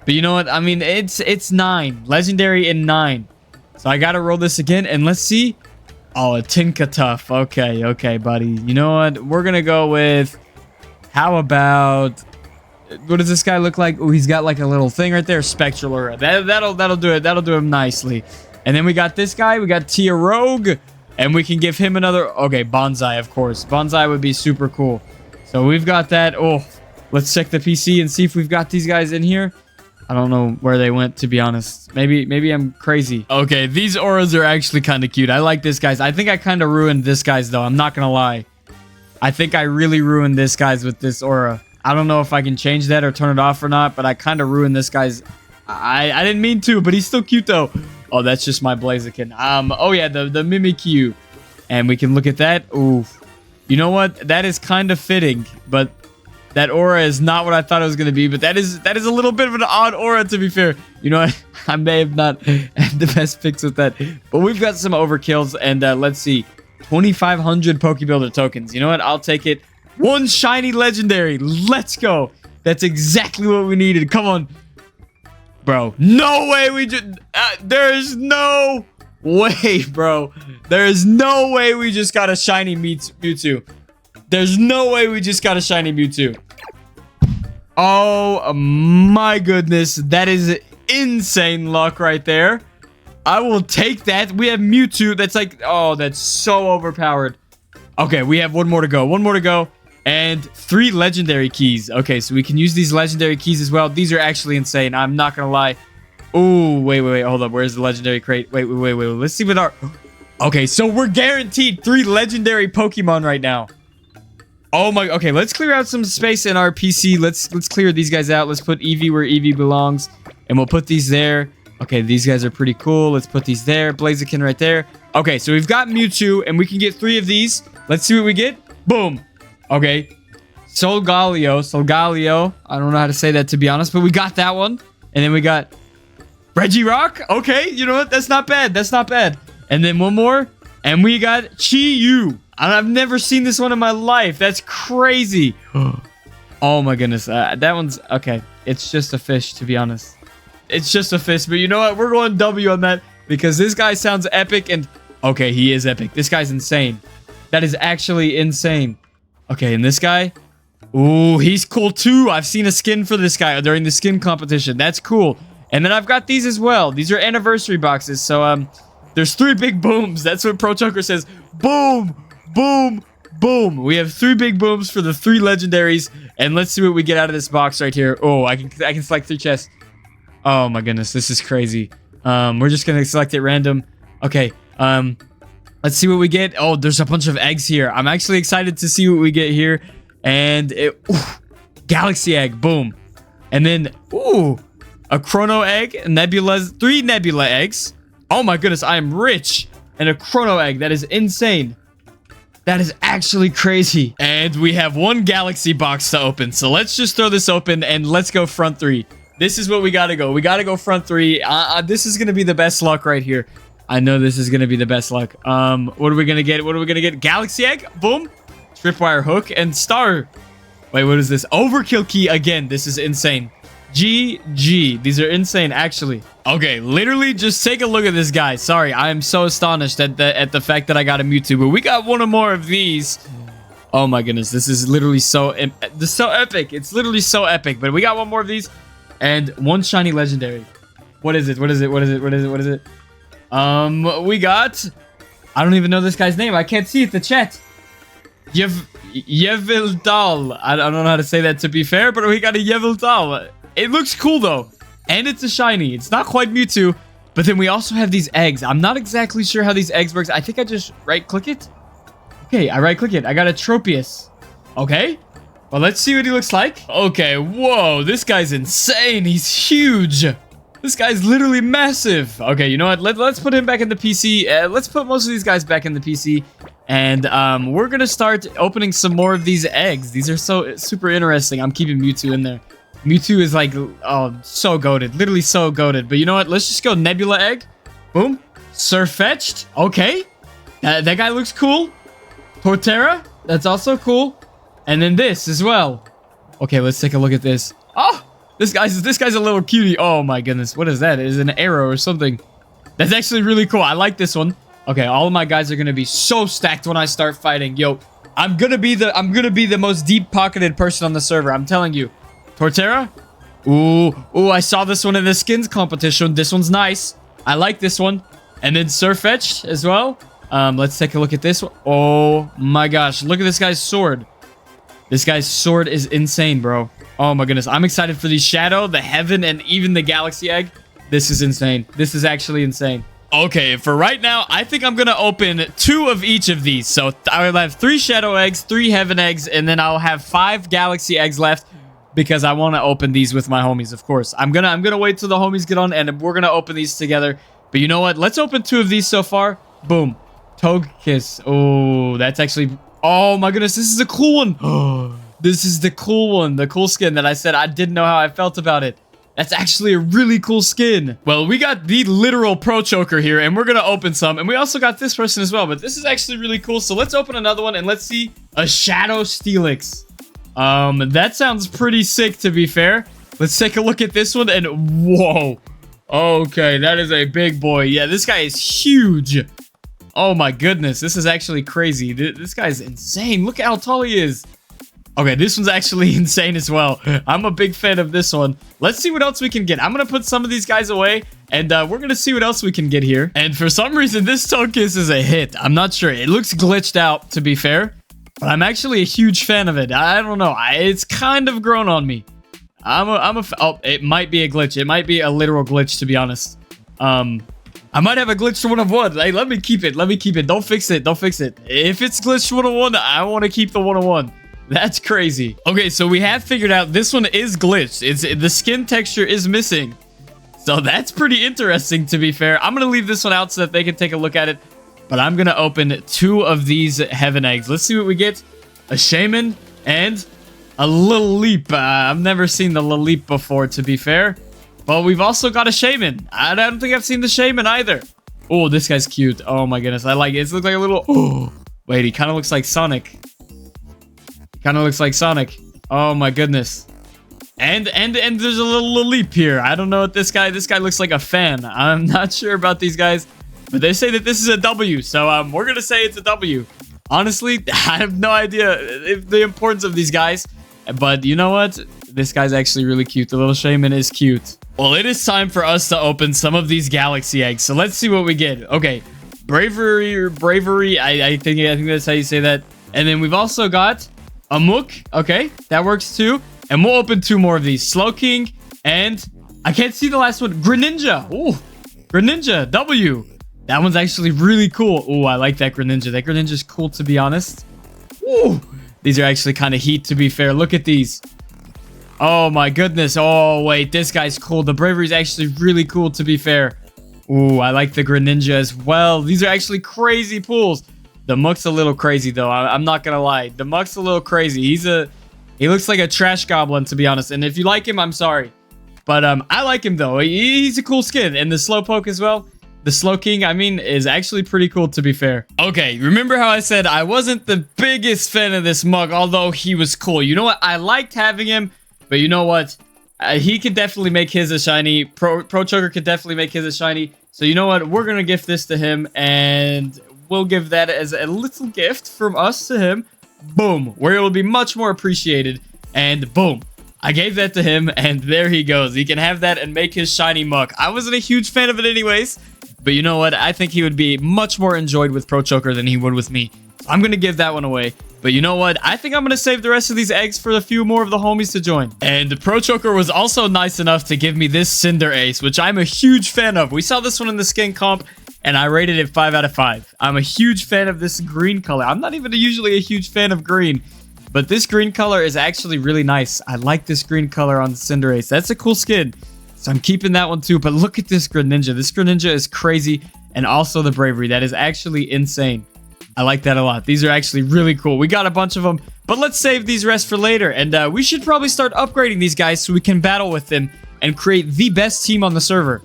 But you know what? I mean, it's 9. Legendary in 9. So I gotta roll this again, and let's see. Oh, a Tinkatuff. Okay, okay, buddy. You know what? We're gonna go with... How about... What does this guy look like? Oh, he's got like a little thing right there. Spectral Aura. That'll do it. That'll do him nicely. And then we got this guy. We got Tia Rogue. And we can give him another... Okay, Bonsai, of course. Bonsai would be super cool. So we've got that. Oh, let's check the PC and see if we've got these guys in here. I don't know where they went, to be honest. Maybe I'm crazy. Okay, these auras are actually kind of cute. I like this guy's. I think I kind of ruined this guy's, though. I'm not going to lie. I think I really ruined this guy's with this aura. I don't know if I can change that or turn it off or not, but I kind of ruined this guy's. I didn't mean to, but he's still cute, though. Oh, that's just my Blaziken. Oh, yeah, the Mimikyu. And we can look at that. Ooh. You know what? That is kind of fitting, but... That aura is not what I thought it was going to be, but that is a little bit of an odd aura, to be fair. You know what? I may have not had the best picks with that, but we've got some overkills, and let's see. 2,500 Pokebuilder tokens. You know what? I'll take it. One shiny legendary. Let's go. That's exactly what we needed. Come on. Bro. No way we just... there's no way, bro. There is no way we just got a shiny Mewtwo. There's no way we just got a shiny Mewtwo. Oh my goodness. That is insane luck right there. I will take that. We have Mewtwo. That's like... Oh, that's so overpowered. Okay, we have one more to go. One more to go. And 3 legendary keys. Okay, so we can use these legendary keys as well. These are actually insane. I'm not going to lie. Oh, wait. Hold up. Where's the legendary crate? Wait. Let's see what our... Okay, so we're guaranteed 3 legendary Pokemon right now. Oh my, okay, let's clear out some space in our PC. Let's clear these guys out. Let's put Eevee where Eevee belongs. And we'll put these there. Okay, these guys are pretty cool. Let's put these there. Blaziken right there. Okay, so we've got Mewtwo, and we can get 3 of these. Let's see what we get. Boom. Okay. Solgaleo. I don't know how to say that, to be honest, but we got that one. And then we got Regirock. Okay, you know what? That's not bad. That's not bad. And then one more. And we got Chi-Yu. I've never seen this one in my life. That's crazy. Oh my goodness. That one's... Okay. It's just a fish, to be honest. It's just a fish. But you know what? We're going W on that because this guy sounds epic and... Okay, he is epic. This guy's insane. That is actually insane. Okay, and this guy... Ooh, he's cool too. I've seen a skin for this guy during the skin competition. That's cool. And then I've got these as well. These are anniversary boxes. So, there's 3 big booms. That's what Pro Choker says. Boom! Boom, boom. We have 3 big booms for the 3 legendaries. And let's see what we get out of this box right here. Oh, I can select 3 chests. Oh my goodness, this is crazy. We're just gonna select it random. Okay, let's see what we get. Oh, there's a bunch of eggs here. I'm actually excited to see what we get here. And Galaxy Egg, boom. And then, ooh, a Chrono Egg, 3 Nebula Eggs. Oh my goodness, I am rich. And a Chrono Egg, that is insane. That is actually crazy. And we have 1 Galaxy box to open. So let's just throw this open and let's go front 3. This is what we gotta go. We gotta go front 3. This is gonna be the best luck right here. I know this is gonna be the best luck. What are we gonna get? What are we gonna get? Galaxy Egg? Boom. Tripwire Hook and Star. Wait, what is this? Overkill Key again. This is insane. GG. These are insane, actually. Okay, literally just take a look at this guy. Sorry, I am so astonished at the fact that I got a Mewtwo, but we got one or more of these. Oh my goodness, this is literally so epic. It's literally so epic, but we got one more of these and 1 shiny legendary. What is it? What is it? We got... I don't even know this guy's name. I can't see it, the chat. Eeveelution. I don't know how to say that, to be fair, but we got a Eeveelution. It looks cool, though. And it's a shiny. It's not quite Mewtwo. But then we also have these eggs. I'm not exactly sure how these eggs works. I think I just right-click it. Okay, I right-click it. I got a Tropius. Okay. Well, let's see what he looks like. Okay, whoa. This guy's insane. He's huge. This guy's literally massive. Okay, you know what? Let's put him back in the PC. Let's put most of these guys back in the PC. And we're going to start opening some more of these eggs. These are so super interesting. I'm keeping Mewtwo in there. Mewtwo is like, oh, so goated. Literally so goated. But you know what? Let's just go Nebula Egg. Boom. Surfetched. Okay. That guy looks cool. Torterra. That's also cool. And then this as well. Okay, let's take a look at this. Oh, this guy's a little cutie. Oh my goodness. What is that? Is it an arrow or something? That's actually really cool. I like this one. Okay, all of my guys are gonna be so stacked when I start fighting. Yo, I'm gonna be the most deep-pocketed person on the server. I'm telling you. Torterra? Ooh, I saw this one in the skins competition. This one's nice. I like this one. And then Surfetch as well. Let's take a look at this one. Oh my gosh, look at this guy's sword. This guy's sword is insane, bro. Oh my goodness, I'm excited for the Shadow, the Heaven, and even the Galaxy Egg. This is insane. This is actually insane. Okay, for right now, I think I'm gonna open 2 of each of these. So I'll have 3 Shadow Eggs, 3 Heaven Eggs, and then I'll have 5 Galaxy Eggs left because I want to open these with my homies, of course. I'm gonna wait till the homies get on, and we're gonna open these together. But you know what? Let's open 2 of these so far. Boom. Togekiss. Oh, that's actually... Oh my goodness, this is a cool one. This is the cool one. The cool skin that I said I didn't know how I felt about it. That's actually a really cool skin. Well, we got the literal Pro Choker here, and we're going to open some. And we also got this person as well, but this is actually really cool. So let's open another one, and let's see a Shadow Steelix. That sounds pretty sick, to be fair. Let's take a look at this one, and whoa. Okay, that is a big boy. Yeah, this guy is huge. Oh my goodness, this is actually crazy. This guy is insane. Look at how tall he is. Okay, this one's actually insane as well. I'm a big fan of this one. Let's see what else we can get. I'm going to put some of these guys away, and we're going to see what else we can get here. And for some reason, this Togekiss is a hit. I'm not sure. It looks glitched out, to be fair, but I'm actually a huge fan of it. I don't know. It's kind of grown on me. Oh, it might be a glitch. It might be a literal glitch, to be honest. I might have a glitched 1-of-1. Hey, let me keep it. Let me keep it. Don't fix it. Don't fix it. If it's glitched 1-of-1, I want to keep the 1-of-1. That's crazy. Okay, so we have figured out this one is glitched. The skin texture is missing. So that's pretty interesting, to be fair. I'm going to leave this one out so that they can take a look at it. But I'm going to open 2 of these Heaven Eggs. Let's see what we get. A Shaman and a Laleep. I've never seen the Laleep before, to be fair. But we've also got a Shaman. I don't think I've seen the Shaman either. Oh, this guy's cute. Oh my goodness. I like it. It looks like a little... Oh, wait, he kind of looks like Sonic. Kind of looks like Sonic. Oh my goodness. And there's a little leap here. I don't know what this guy looks like a fan. I'm not sure about these guys, but they say that this is a W. So we're going to say it's a W. Honestly, I have no idea if the importance of these guys, but you know what? This guy's actually really cute. The little Shaman is cute. Well, it is time for us to open some of these Galaxy Eggs. So let's see what we get. Okay. Bravery. I think that's how you say that. And then we've also got a Mook. Okay, that works too. And we'll open 2 more of these. Slowking and I can't see the last one. Greninja. Ooh, Greninja W. That one's actually really cool. Ooh, I like that Greninja. That Greninja's cool, to be honest. Ooh, these are actually kind of heat, to be fair. Look at these. Oh my goodness. Oh wait, this guy's cool. The Bravery's actually really cool, to be fair. Ooh, I like the Greninja as well. These are actually crazy pulls. The Mook's a little crazy, though. I'm not gonna lie. The Mook's a little crazy. He looks like a trash goblin, to be honest. And if you like him, I'm sorry. But I like him, though. He's a cool skin. And the Slowpoke as well. The Slowking, I mean, is actually pretty cool, to be fair. Okay, remember how I said I wasn't the biggest fan of this mug, although he was cool. You know what? I liked having him, but you know what? He could definitely make his a shiny. Pro Choker could definitely make his a shiny. So you know what? We're going to gift this to him, and we'll give that as a little gift from us to him. Boom. Where it will be much more appreciated. And boom. I gave that to him, and there he goes. He can have that and make his shiny Muck. I wasn't a huge fan of it anyways, but you know what? I think he would be much more enjoyed with Pro Choker than he would with me. So I'm going to give that one away. But you know what? I think I'm going to save the rest of these eggs for a few more of the homies to join. And the Pro Choker was also nice enough to give me this Cinder Ace, which I'm a huge fan of. We saw this one in the skin comp, and I rated it 5 out of 5. I'm a huge fan of this green color. I'm not even usually a huge fan of green, but this green color is actually really nice. I like this green color on the Cinder Ace. That's a cool skin. So I'm keeping that one too. But look at this Greninja. This Greninja is crazy. And also the Bravery. That is actually insane. I like that a lot. These are actually really cool. We got a bunch of them. But let's save these rest for later. And we should probably start upgrading these guys so we can battle with them and create the best team on the server.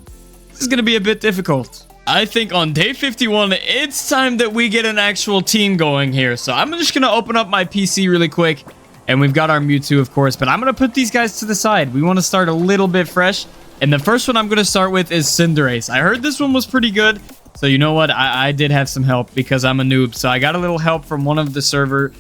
This is going to be a bit difficult. I think on day 51, it's time that we get an actual team going here. So I'm just going to open up my PC really quick. And we've got our Mewtwo, of course. But I'm going to put these guys to the side. We want to start a little bit fresh. And the first one I'm going to start with is Cinderace. I heard this one was pretty good. So you know what? I did have some help because I'm a noob. So I got a little help from one of the server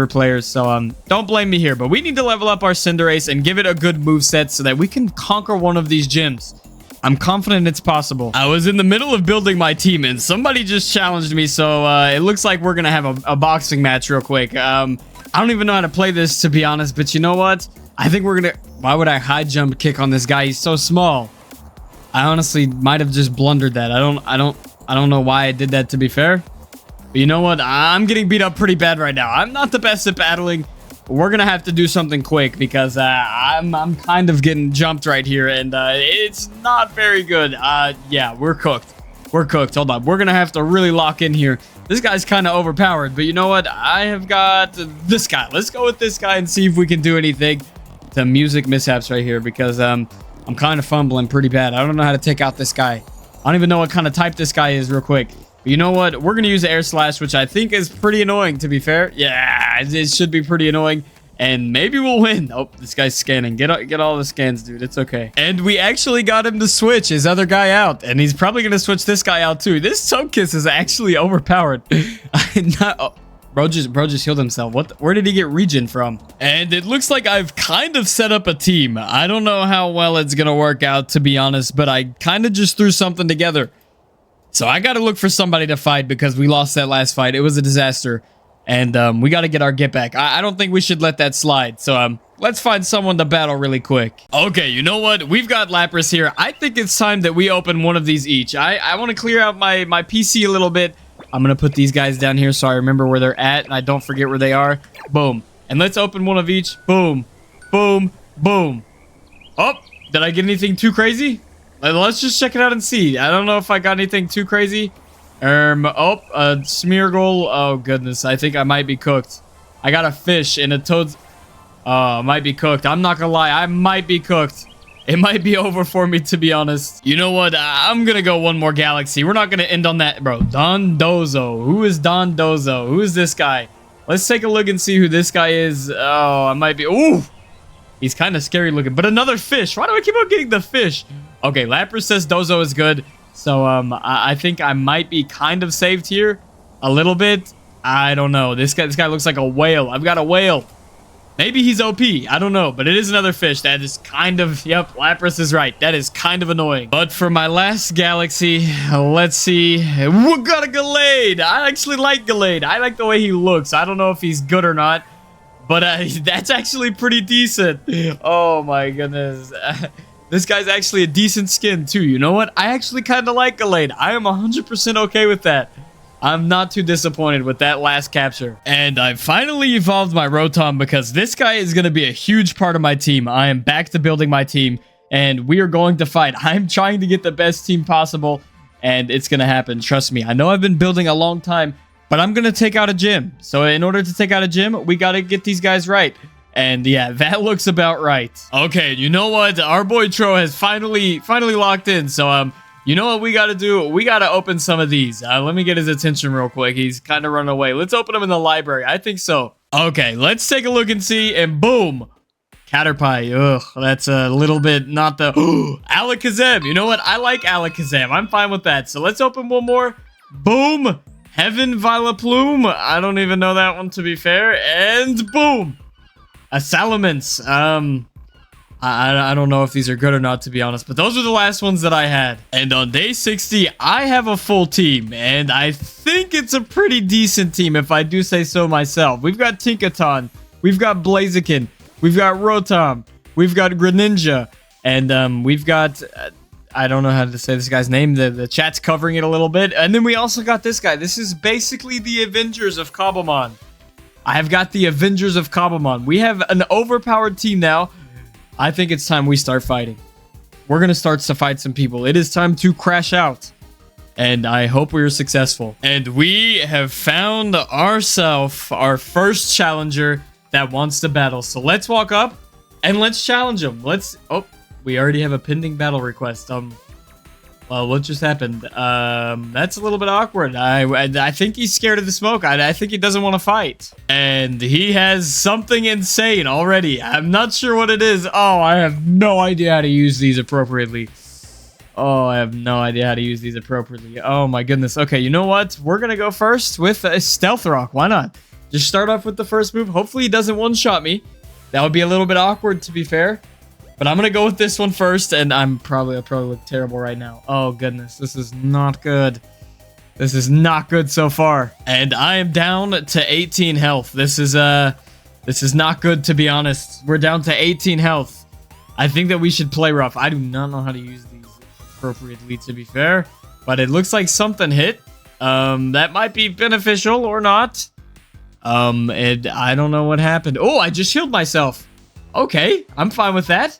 players. So don't blame me here. But we need to level up our Cinderace and give it a good moveset so that we can conquer one of these gyms. I'm confident it's possible. I was in the middle of building my team and somebody just challenged me. So it looks like we're going to have a boxing match real quick. I don't even know how to play this, to be honest. But you know what? I think we're going to... Why would I high jump kick on this guy? He's so small. I honestly might have just blundered that. I don't know why I did that, to be fair. But you know what? I'm getting beat up pretty bad right now. I'm not the best at battling. We're gonna have to do something quick because I'm kind of getting jumped right here, and it's not very good. Yeah, we're cooked. We're cooked. Hold on. We're gonna have to really lock in here. This guy's kind of overpowered, but you know what? I have got this guy. Let's go with this guy and see if we can do anything. The music mishaps right here because I'm kind of fumbling pretty bad. I don't know how to take out this guy. I don't even know what kind of type this guy is real quick. But you know what? We're going to use Air Slash, which I think is pretty annoying, to be fair. Yeah, it should be pretty annoying. And maybe we'll win. Oh, this guy's scanning. Get all the scans, dude. It's okay. And we actually got him to switch his other guy out. And he's probably going to switch this guy out, too. This Togekiss is actually overpowered. Bro just healed himself. Where did he get regen from? And it looks like I've kind of set up a team. I don't know how well it's going to work out, to be honest. But I kind of just threw something together. So I got to look for somebody to fight because we lost that last fight. It was a disaster. And we got to get our get back. I don't think we should let that slide. So let's find someone to battle really quick. Okay, you know what? We've got Lapras here. I think it's time that we open one of these each. I want to clear out my PC a little bit. I'm going to put these guys down here so I remember where they're at and I don't forget where they are. Boom. And let's open one of each. Boom. Boom. Boom. Oh, did I get anything too crazy? Let's just check it out and see. I don't know if I got anything too crazy. Smeargle. Oh, goodness. I think I might be cooked. I got a fish and a toad. Oh, I might be cooked. I'm not gonna lie. I might be cooked. It might be over for me, to be honest. You know what? I'm gonna go one more galaxy. We're not gonna end on that, bro. Dondozo. Who is Dondozo? Who is this guy? Let's take a look and see who this guy is. Oh, I might be... Ooh! He's kind of scary looking. But another fish. Why do I keep on getting the fish? Okay, Lapras says Dozo is good. So, I think I might be kind of saved here. A little bit. I don't know. This guy looks like a whale. I've got a whale. Maybe he's OP. I don't know. But it is another fish. That is kind of... Yep, Lapras is right. That is kind of annoying. But for my last galaxy, let's see. We got a Gallade. I actually like Gallade. I like the way he looks. I don't know if he's good or not. But that's actually pretty decent. Oh, my goodness. This guy's actually a decent skin, too. You know what? I actually kind of like Gallade. I am 100% okay with that. I'm not too disappointed with that last capture. And I finally evolved my Rotom because this guy is going to be a huge part of my team. I am back to building my team, and we are going to fight. I'm trying to get the best team possible, and it's going to happen. Trust me. I know I've been building a long time, but I'm going to take out a gym. So in order to take out a gym, we got to get these guys right. And yeah, that looks about right. Okay, you know what? Our boy Tro has finally locked in. So, you know what we got to do? We got to open some of these. Let me get his attention real quick. He's kind of running away. Let's open them in the library. I think so. Okay, let's take a look and see. And boom. Caterpie. Ugh, that's a little bit not the... Alakazam. You know what? I like Alakazam. I'm fine with that. So let's open one more. Boom. Heaven Vileplume. I don't even know that one, to be fair. And boom. A Salamence. I don't know if these are good or not, to be honest, but those are the last ones that I had. And on day 60, I have a full team, and I think it's a pretty decent team, if I do say so myself. We've got Tinkaton, we've got Blaziken, we've got Rotom, we've got Greninja, and we've got... I don't know how to say this guy's name. The chat's covering it a little bit. And then we also got this guy. This is basically the Avengers of Cobblemon. I have got the Avengers of Cobblemon. We have an overpowered team now. I think it's time we start fighting. We're going to start to fight some people. It is time to crash out. And I hope we are successful. And we have found ourselves our first challenger that wants to battle. So let's walk up and let's challenge him. Let's... Oh, we already have a pending battle request. Well, what just happened? That's a little bit awkward. I think he's scared of the smoke. I think he doesn't want to fight. And he has something insane already. I'm not sure what it is. Oh, I have no idea how to use these appropriately. Oh, I have no idea how to use these appropriately. Oh my goodness. Okay, you know what? We're gonna go first with a Stealth Rock. Why not? Just start off with the first move. Hopefully he doesn't one-shot me. That would be a little bit awkward, to be fair. But I'm gonna go with this one first, and I'll probably look terrible right now. Oh goodness, this is not good. This is not good so far. And I am down to 18 health. This is not good, to be honest. We're down to 18 health. I think that we should play rough. I do not know how to use these appropriately, to be fair, but it looks like something hit. That might be beneficial or not. And I don't know what happened. Oh, I just healed myself. Okay, I'm fine with that.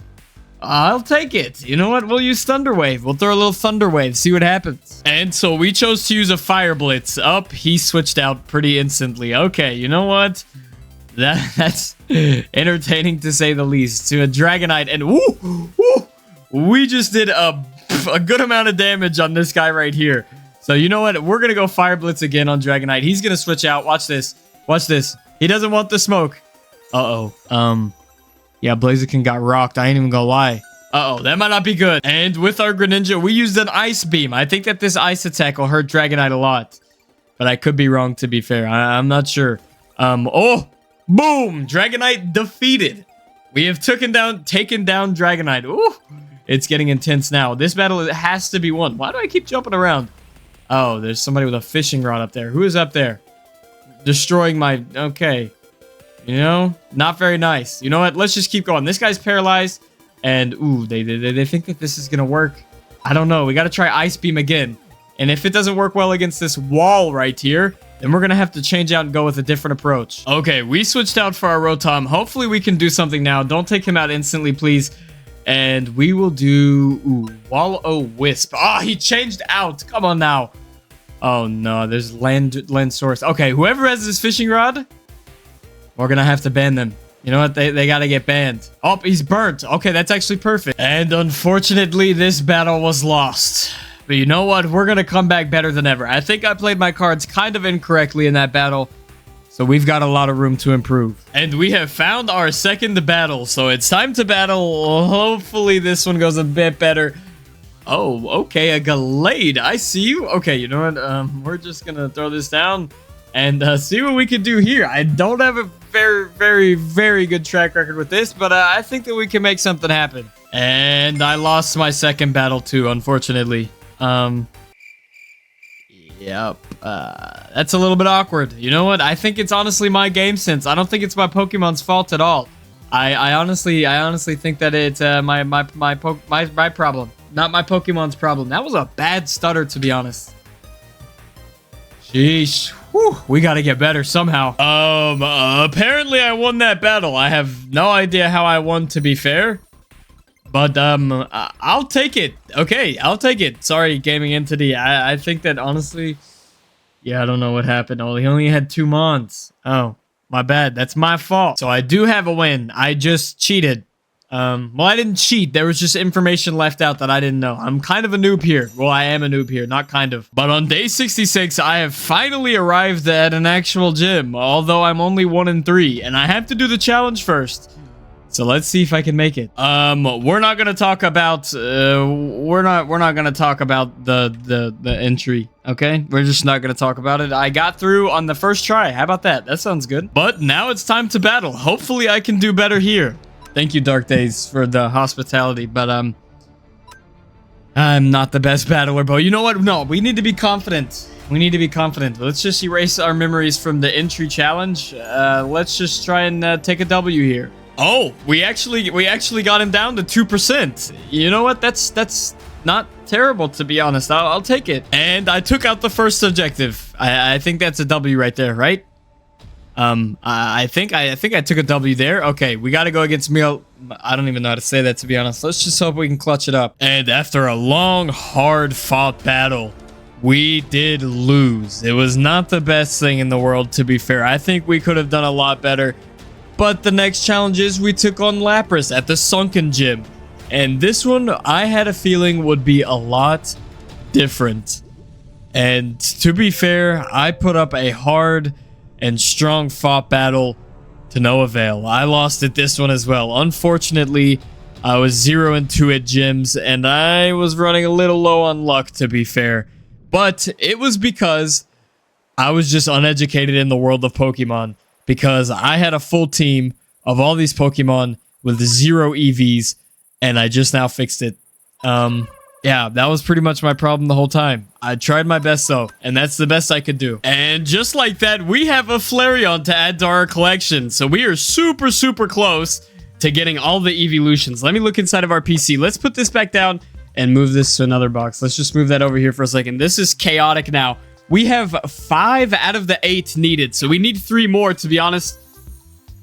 I'll take it. You know what? We'll use Thunder Wave. We'll throw a little Thunder Wave, see what happens. And so we chose to use a Fire Blitz. Up, he switched out pretty instantly. Okay, you know what? That's entertaining to say the least. To a Dragonite, and we just did a good amount of damage on this guy right here. So you know what? We're gonna go Fire Blitz again on Dragonite. He's gonna switch out. Watch this. Watch this. He doesn't want the smoke. Yeah, Blaziken got rocked. I ain't even gonna lie. That might not be good. And with our Greninja, we used an Ice Beam. I think that this Ice attack will hurt Dragonite a lot. But I could be wrong, to be fair. I'm not sure. Oh! Boom! Dragonite defeated. We have taken down Dragonite. Ooh! It's getting intense now. This battle has to be won. Why do I keep jumping around? Oh, there's somebody with a fishing rod up there. Who is up there? Destroying my... Okay. You know, not very nice. You know what? Let's just keep going. This guy's paralyzed. And, ooh, they think that this is going to work. I don't know. We got to try Ice Beam again. And if it doesn't work well against this wall right here, then we're going to have to change out and go with a different approach. Okay, we switched out for our Rotom. Hopefully we can do something now. Don't take him out instantly, please. And we will do... Ooh, Will-O-Wisp. Ah, he changed out. Come on now. Oh, no. There's land source. Okay, whoever has this fishing rod... We're gonna have to ban them. You know what? They gotta get banned. Oh, he's burnt. Okay, that's actually perfect. And unfortunately, this battle was lost. But you know what? We're gonna come back better than ever. I think I played my cards kind of incorrectly in that battle. So we've got a lot of room to improve. And we have found our second battle. So it's time to battle. Hopefully this one goes a bit better. Oh, okay. A Gallade. I see you. Okay, you know what? We're just gonna throw this down. And see what we can do here. I don't have a very good track record with this, but I think that we can make something happen. And I lost my second battle too, unfortunately. Yep. That's a little bit awkward. You know what? I think it's honestly my game sense. I don't think it's my Pokemon's fault at all. I honestly think that it's my problem, not my Pokemon's problem. That was a bad stutter, to be honest. Sheesh. Whew, we gotta get better somehow. Apparently I won that battle. I have no idea how I won, to be fair. But, I'll take it. Okay, I'll take it. Sorry, Gaming Entity. I think that, honestly... Yeah, I don't know what happened. Oh, he only had 2 Mons. Oh, my bad. That's my fault. So I do have a win. I just cheated. Well, I didn't cheat. There was just information left out that I didn't know. I'm kind of a noob here. Well, I am a noob here, not kind of. But on day 66, I have finally arrived at an actual gym, although I'm only 1 in 3, and I have to do the challenge first. So let's see if I can make it. We're not gonna talk about we're not gonna talk about the entry, okay? We're just not gonna talk about it. I got through on the first try. How about that? That sounds good. But now it's time to battle. Hopefully I can do better here. Thank you, Dark Days, for the hospitality, but I'm not the best battler, but you know what? No, we need to be confident. We need to be confident. Let's just erase our memories from the entry challenge. Let's just try and take a W here. Oh, we actually got him down to 2%. You know what? That's not terrible, to be honest. I'll take it. And I took out the first objective. I think that's a W right there, right? I think I took a W there. Okay, we got to go against Meal. I don't even know how to say that, to be honest. Let's just hope we can clutch it up. And after a long, hard-fought battle, we did lose. It was not the best thing in the world, to be fair. I think we could have done a lot better. But the next challenge is we took on Lapras at the Sunken Gym. And this one, I had a feeling would be a lot different. And to be fair, I put up a hard and strong fought battle to no avail. I lost at this one as well. Unfortunately, I was 0-2 at gyms, and I was running a little low on luck, to be fair. But it was because I was just uneducated in the world of Pokemon, because I had a full team of all these Pokemon with 0 EVs, and I just now fixed it. Yeah, that was pretty much my problem the whole time. I tried my best though, and that's the best I could do. And just like that, we have a Flareon to add to our collection. So we are super, super close to getting all the Eeveelutions. Let me look inside of our PC. Let's put this back down and move this to another box. Let's just move that over here for a second. This is chaotic now. We have 5 out of the 8 needed, so we need 3 more, to be honest.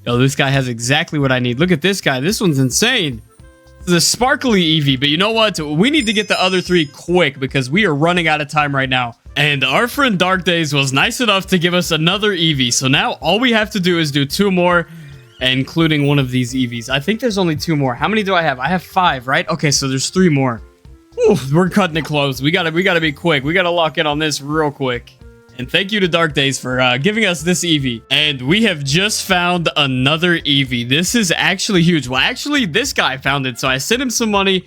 Yo, this guy has exactly what I need. Look at this guy. This one's insane. The sparkly Eevee, but you know what? We need to get the other 3 quick because we are running out of time right now. And our friend Dark Days was nice enough to give us another Eevee. So now all we have to do is do 2 more, including one of these Eevees. I think there's only 2 more. How many do I have? I have 5, right? Okay, so there's 3 more. Whew, we're cutting it close. We gotta be quick. We gotta lock in on this real quick. And thank you to Dark Days for giving us this Eevee. And we have just found another Eevee. This is actually huge. Well, actually, this guy found it, so I sent him some money.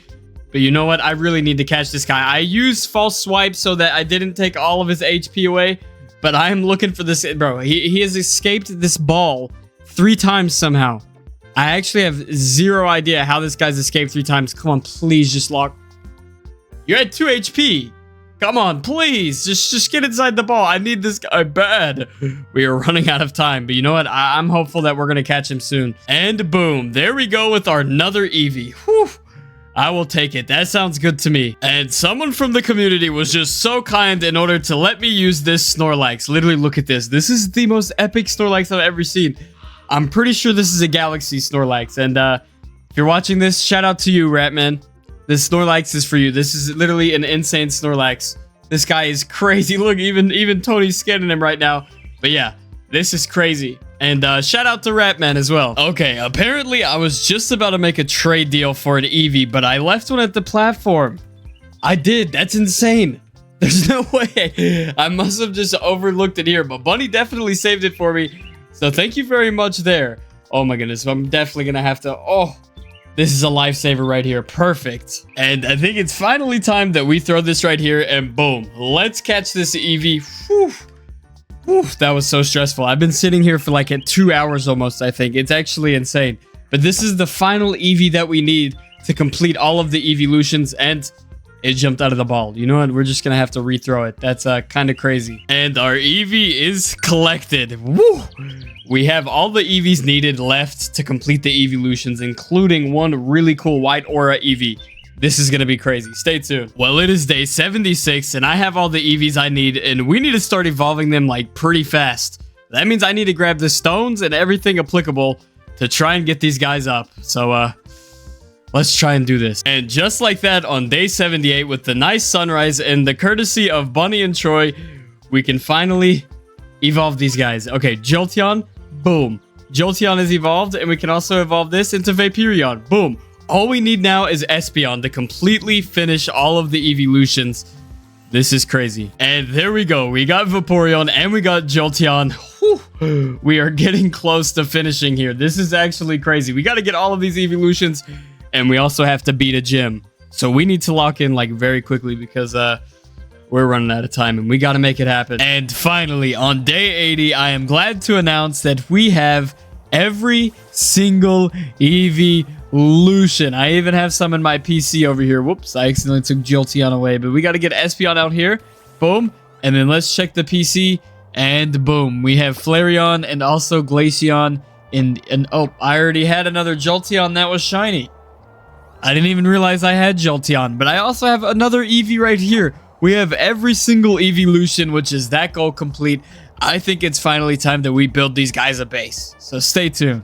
But you know what? I really need to catch this guy. I used false swipe so that I didn't take all of his HP away. But I am looking for this. Bro, he has escaped this ball 3 times somehow. I actually have 0 idea how this guy's escaped 3 times. Come on, please just lock. You're at 2 HP. Come on, please. Just get inside the ball. I need this guy bad. We are running out of time. But you know what? I'm hopeful that we're going to catch him soon. And boom. There we go with our another Eevee. Whew. I will take it. That sounds good to me. And someone from the community was just so kind in order to let me use this Snorlax. Literally, look at this. This is the most epic Snorlax I've ever seen. I'm pretty sure this is a Galaxy Snorlax. And if you're watching this, shout out to you, Ratman. This Snorlax is for you. This is literally an insane Snorlax. This guy is crazy. Look, even Tony's scanning him right now. But yeah, this is crazy. And shout out to Ratman as well. Okay, apparently I was just about to make a trade deal for an Eevee, but I left one at the platform. I did. That's insane. There's no way. I must have just overlooked it here, but Bunny definitely saved it for me. So thank you very much there. Oh my goodness. I'm definitely going to have to... Oh, this is a lifesaver right here. Perfect. And I think it's finally time that we throw this right here and boom. Let's catch this Eevee. Whew. Whew, that was so stressful. I've been sitting here for like 2 hours almost, I think. It's actually insane. But this is the final Eevee that we need to complete all of the Eeveelutions, and it jumped out of the ball. You know what? We're just going to have to rethrow it. That's kind of crazy. And our Eevee is collected. Woo! We have all the Eevees needed left to complete the Eeveelutions, including one really cool white aura Eevee. This is going to be crazy. Stay tuned. Well, it is day 76, and I have all the Eevees I need, and we need to start evolving them like pretty fast. That means I need to grab the stones and everything applicable to try and get these guys up. So, let's try and do this. And just like that, on day 78, with the nice sunrise and the courtesy of Bunny and Troy, we can finally evolve these guys. Okay, Jolteon, boom. Jolteon is evolved, and we can also evolve this into Vaporeon. Boom. All we need now is Espeon to completely finish all of the Eeveelutions. This is crazy. And there we go. We got Vaporeon and we got Jolteon. Whew. We are getting close to finishing here. This is actually crazy. We got to get all of these Eeveelutions, and we also have to beat a gym. So we need to lock in like very quickly because we're running out of time and we got to make it happen. And finally, on day 80, I am glad to announce that we have every single Eeveelution. I even have some in my PC over here. Whoops, I accidentally took Jolteon away, but we got to get Espeon out here. Boom. And then let's check the PC, and boom, we have Flareon and also Glaceon. And oh, I already had another Jolteon that was shiny. I didn't even realize I had Jolteon, but I also have another Eevee right here. We have every single Eeveelution, which is that goal complete. I think it's finally time that we build these guys a base. So stay tuned.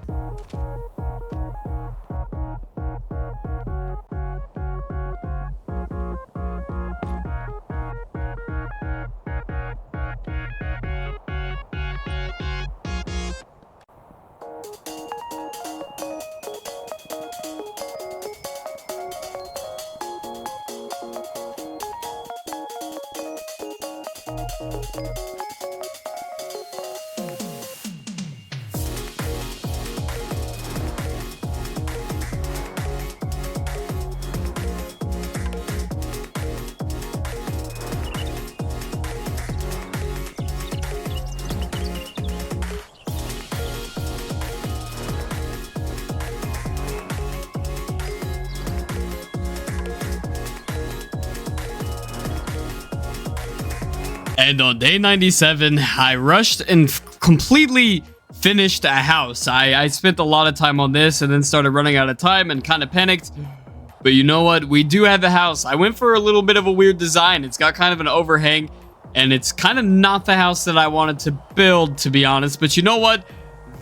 And on day 97, I rushed and completely finished a house. I spent a lot of time on this and then started running out of time and kind of panicked. But you know what? We do have a house. I went for a little bit of a weird design. It's got kind of an overhang, and it's kind of not the house that I wanted to build, to be honest. But you know what?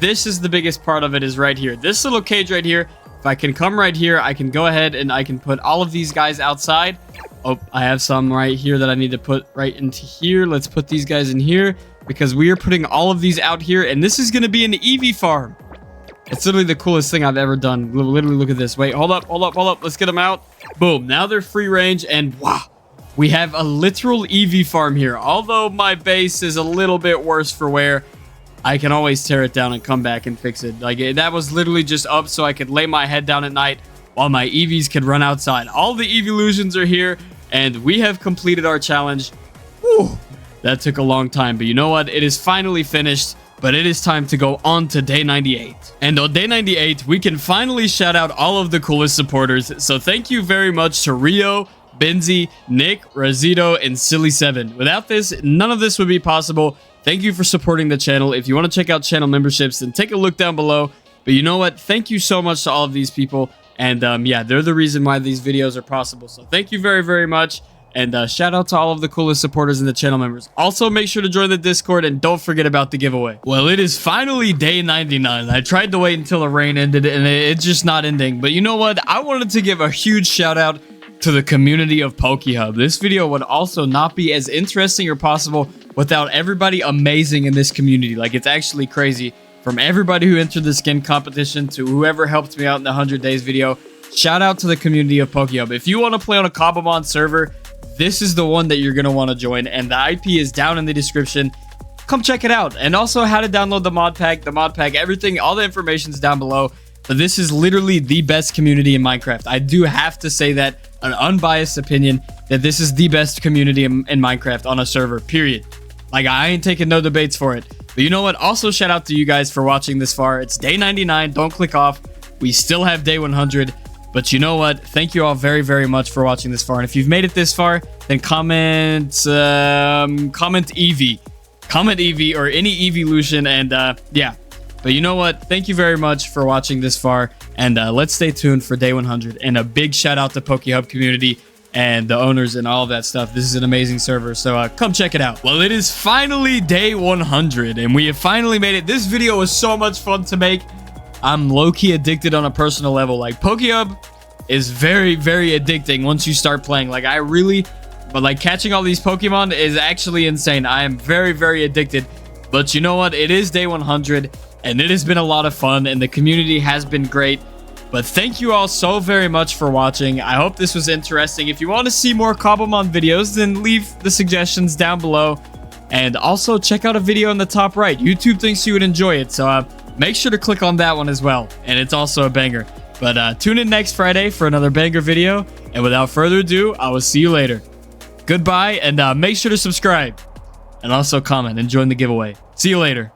This is the biggest part of it, is right here. This little cage right here. If I can come right here, I can go ahead and I can put all of these guys outside. Oh, I have some right here that I need to put right into here. Let's put these guys in here because we are putting all of these out here, and this is going to be an Eevee farm. It's literally the coolest thing I've ever done. Literally, look at this. Wait, hold up. Let's get them out. Boom. Now they're free range, and wow, we have a literal Eevee farm here. Although my base is a little bit worse for wear, I can always tear it down and come back and fix it. Like, that was literally just up so I could lay my head down at night while my Eevees could run outside. All the Eeveelutions are here, and we have completed our challenge. Whew, that took a long time, but you know what? It is finally finished, but it is time to go on to day 98. And on day 98, we can finally shout out all of the coolest supporters. So thank you very much to Rio, Benzi, Nick, Razito, and Silly7. Without this, none of this would be possible. Thank you for supporting the channel. If you want to check out channel memberships, then take a look down below. But you know what? Thank you so much to all of these people. And yeah, they're the reason why these videos are possible. So thank you very, very much. And shout out to all of the coolest supporters and the channel members. Also, make sure to join the Discord and don't forget about the giveaway. Well, it is finally day 99. I tried to wait until the rain ended and it's just not ending. But you know what? I wanted to give a huge shout out to the community of Pokehub. This video would also not be as interesting or possible without everybody amazing in this community. Like, it's actually crazy. From everybody who entered the skin competition to whoever helped me out in the 100 days video, shout out to the community of Pokehub. If you want to play on a Cobblemon server, this is the one that you're going to want to join, and the IP is down in the description. Come check it out. And also how to download the mod pack, everything, all the information is down below. But this is literally the best community in Minecraft. I do have to say that, an unbiased opinion, that this is the best community in Minecraft on a server, period. Like, I ain't taking no debates for it. But you know what? Also, shout out to you guys for watching this far. It's day 99. Don't click off. We still have day 100. But you know what? Thank you all very, very much for watching this far. And if you've made it this far, then comment Eevee. Comment Eevee or any Eeveelution. And yeah. But you know what? Thank you very much for watching this far. And let's stay tuned for day 100. And a big shout out to Pokehub community and the owners and all of that stuff. This is an amazing server, so come check it out. Well, it is finally day 100, and we have finally made it. This video was so much fun to make. I'm low-key addicted on a personal level. Like, Pokehub is very, very addicting once you start playing. Like, but like, catching all these Pokemon is actually insane. I am very, very addicted. But you know what? It is day 100, and it has been a lot of fun, and the community has been great. But thank you all so very much for watching. I hope this was interesting. If you want to see more Cobblemon videos, then leave the suggestions down below. And also check out a video in the top right. YouTube thinks you would enjoy it, so make sure to click on that one as well. And it's also a banger. But tune in next Friday for another banger video. And without further ado, I will see you later. Goodbye, and make sure to subscribe. And also comment and join the giveaway. See you later.